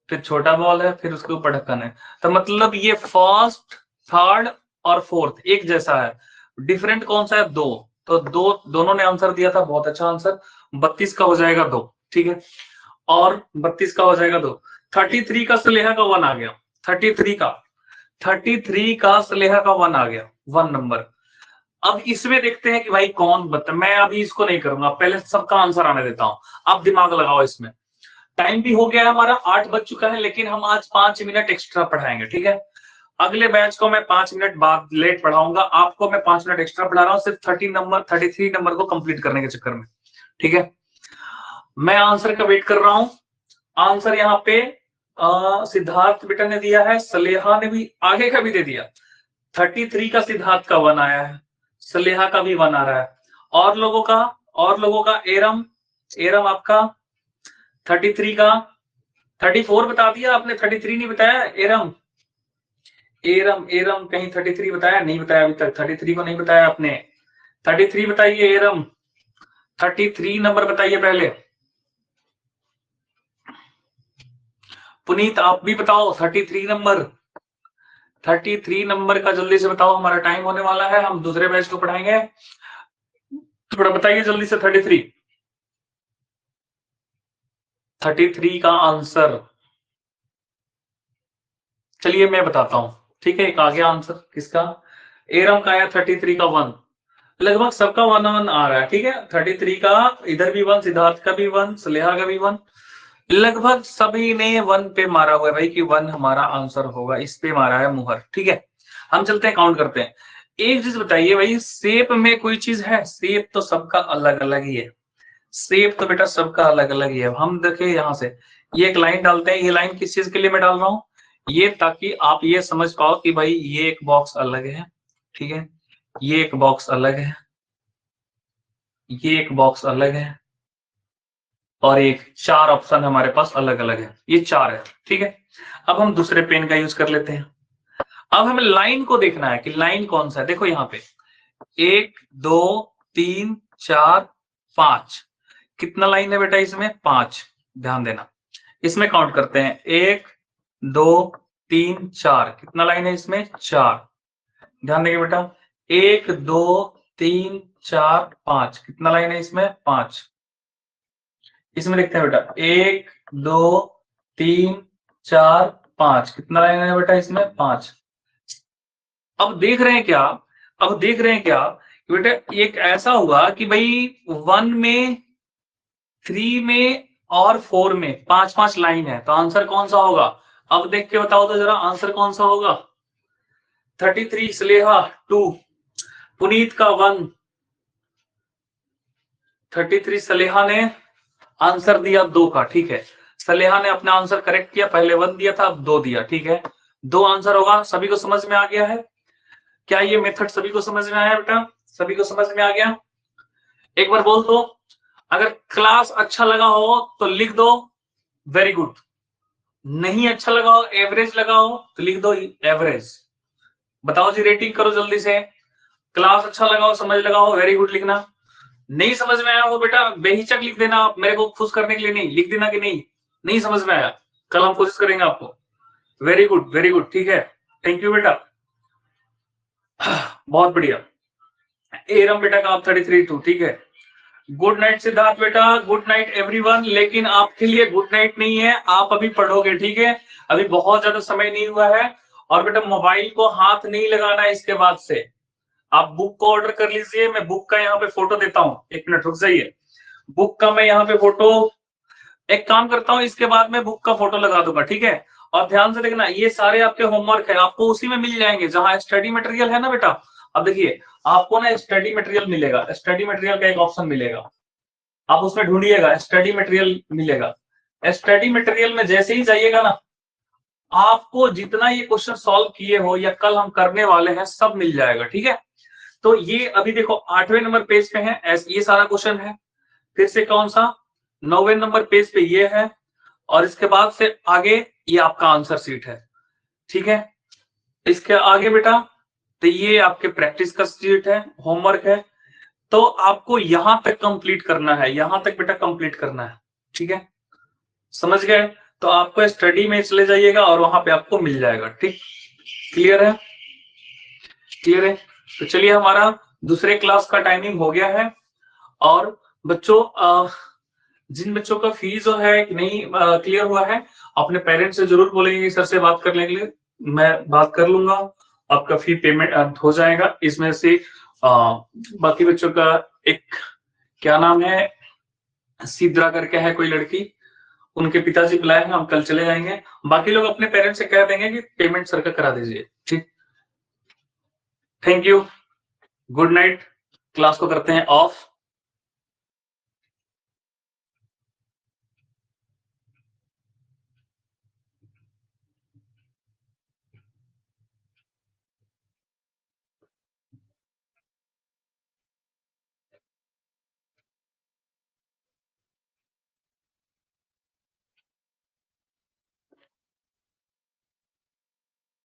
फिर छोटा बॉल है फिर उसके ऊपर ढक्कन है। तो मतलब ये फर्स्ट, थर्ड और फोर्थ एक जैसा है, डिफरेंट कौन सा है? 2। तो दोनों ने आंसर दिया था, बहुत अच्छा आंसर। 32 का हो जाएगा 2, ठीक है, और 32 का हो जाएगा 2। 33 का सलेहा का 1 आ गया, 33 का सलेहा का 1 आ गया, 1 नंबर। अब इसमें देखते हैं कि भाई कौन बता, मैं अभी इसको नहीं करूंगा, पहले सबका आंसर आने देता हूं, आप दिमाग लगाओ इसमें। टाइम भी हो गया है हमारा, 8 बज चुका है, लेकिन हम आज 5 मिनट एक्स्ट्रा पढ़ाएंगे, ठीक है। अगले बैच को मैं 5 मिनट बाद लेट पढ़ाऊंगा, आपको मैं 5 मिनट एक्स्ट्रा पढ़ा रहा हूँ सिर्फ 33 नंबर को कंप्लीट करने के चक्कर में, ठीक है। मैं आंसर का वेट कर रहा हूं। आंसर यहाँ पे सिद्धार्थ बेटा ने दिया है, सलेहा ने भी आगे का भी दे दिया। 33 का सिद्धार्थ का 1 आया है, सलेहा का भी 1 आ रहा है। और लोगों का एरम आपका 33 का 34 बता दिया आपने, 33 नहीं बताया। एरम कहीं 33 बताया? नहीं बताया अभी तक, 33 को नहीं बताया आपने। 33 बताइए एरम, 33 नंबर बताइए पहले। पुनीत आप भी बताओ 33 नंबर, 33 नंबर का जल्दी से बताओ, हमारा टाइम होने वाला है, हम दूसरे बैच को पढ़ाएंगे। थोड़ा बताइए जल्दी से 33 का आंसर। चलिए मैं बताता हूं, ठीक है। एक आ गया आंसर किसका, एरम का आया 33 का 1, लगभग सबका 1 आ रहा है, ठीक है। 33 का इधर भी 1, सिद्धार्थ का भी 1, सलेहा का भी 1, लगभग सभी ने 1 पे मारा हुआ है भाई कि 1 हमारा आंसर होगा, इस पे मारा है मुहर, ठीक है। हम चलते हैं काउंट करते हैं। एक चीज बताइए भाई, शेप में कोई चीज है, शेप तो सबका अलग अलग ही है, शेप तो बेटा सबका अलग अलग ही है। हम देखिए यहाँ से ये एक लाइन डालते हैं, ये लाइन किस चीज के लिए मैं डाल रहा हूँ, ये ताकि आप ये समझ पाओ कि भाई ये एक बॉक्स अलग है, ठीक है, ये एक बॉक्स अलग है, ये एक बॉक्स अलग है, और एक 4 ऑप्शन हमारे पास अलग अलग है, ये 4 है, ठीक है। अब हम दूसरे पेन का यूज कर लेते हैं। अब हमें लाइन को देखना है कि लाइन कौन सा है। देखो यहाँ पे 1 2 3 4 5, कितना लाइन है बेटा इसमें, 5, ध्यान देना। इसमें काउंट करते हैं 1 2 3 4, कितना लाइन है इसमें, 4, ध्यान देंगे बेटा। 1 2 3 4 5, कितना लाइन है इसमें, 5। इसमें देखते हैं बेटा 1 2 3 4 5, कितना लाइन है बेटा इसमें, 5। अब देख रहे हैं क्या, अब देख रहे हैं क्या कि बेटा एक ऐसा हुआ कि भाई 1 में, 3 में और 4 में 5-5 लाइन है, तो आंसर कौन सा होगा। अब देख के बताओ तो जरा आंसर कौन सा होगा। 33 स्लेहा 2, पुनीत का 1, 33 सलेहा ने आंसर दिया 2 का, ठीक है। सलेहा ने अपना आंसर करेक्ट किया, पहले 1 दिया था, अब 2 दिया, ठीक है। 2 आंसर होगा। सभी को समझ में आ गया है क्या, ये मेथड सभी को समझ में आया बेटा, सभी को समझ में आ गया। एक बार बोल दो, अगर क्लास अच्छा लगा हो तो लिख दो वेरी गुड, नहीं अच्छा लगा हो, एवरेज लगा हो तो लिख दो एवरेज। बताओ जी, रेटिंग करो जल्दी से। क्लास अच्छा लगा हो, समझ लगा हो, वेरी गुड लिखना। नहीं समझ में आया हो बेटा बेहिचक लिख देना, आप मेरे को खुश करने के लिए नहीं, लिख देना कि नहीं समझ में आया, कल हम कोशिश करेंगे आपको। वेरी गुड, ठीक है, थैंक यू बेटा, बहुत बढ़िया। एरम बेटा का आप 33 2, ठीक है। गुड नाइट सिद्धार्थ बेटा, गुड नाइट एवरीवन। लेकिन आपके लिए गुड नाइट नहीं है, आप अभी पढ़ोगे, ठीक है। अभी बहुत ज्यादा समय नहीं हुआ है, और बेटा मोबाइल को हाथ नहीं लगाना है इसके बाद से। आप बुक को ऑर्डर कर लीजिए, मैं बुक का यहाँ पे फोटो देता हूँ, 1 मिनट रुक जाइए। बुक का मैं यहाँ पे फोटो, एक काम करता हूँ, इसके बाद में बुक का फोटो लगा दूंगा, ठीक है। और ध्यान से देखना, ये सारे आपके होमवर्क है, आपको उसी में मिल जाएंगे जहां स्टडी मटेरियल है ना बेटा। अब देखिए आपको ना स्टडी मटेरियल मिलेगा, स्टडी मटेरियल का एक ऑप्शन मिलेगा, आप उसमें ढूंढिएगा, स्टडी मटेरियल मिलेगा। स्टडी मटेरियल में जैसे ही जाइएगा ना, आपको जितना ये क्वेश्चन सॉल्व किए हो या कल हम करने वाले हैं सब मिल जाएगा, ठीक है। तो ये अभी देखो 8वें नंबर पेज पे है, ये सारा क्वेश्चन है। फिर से कौन सा, 9वें नंबर पेज पे ये है, और इसके बाद से आगे ये आपका आंसर सीट है, ठीक है। इसके आगे बेटा तो ये आपके प्रैक्टिस का सीट है, होमवर्क है। तो आपको यहां तक कंप्लीट करना है, यहां तक बेटा कंप्लीट करना है, ठीक है, समझ गए। तो आपको स्टडी में चले जाइएगा और वहां पे आपको मिल जाएगा, ठीक, क्लियर है, क्लियर है। तो चलिए हमारा दूसरे क्लास का टाइमिंग हो गया है। और बच्चों जिन बच्चों का फीस जो है कि नहीं क्लियर हुआ है, अपने पेरेंट्स से जरूर बोलेंगे कि सर से बात करने के लिए, मैं बात कर लूंगा, आपका फी पेमेंट हो जाएगा। इसमें से बाकी बच्चों का एक क्या नाम है, सिद्रा करके है कोई लड़की, उनके पिताजी बुलाए हैं, हम कल चले जाएंगे। बाकी लोग अपने पेरेंट्स से कह देंगे कि पेमेंट सर का करा दीजिए, ठीक। Thank you, good night, class को करते हैं ऑफ।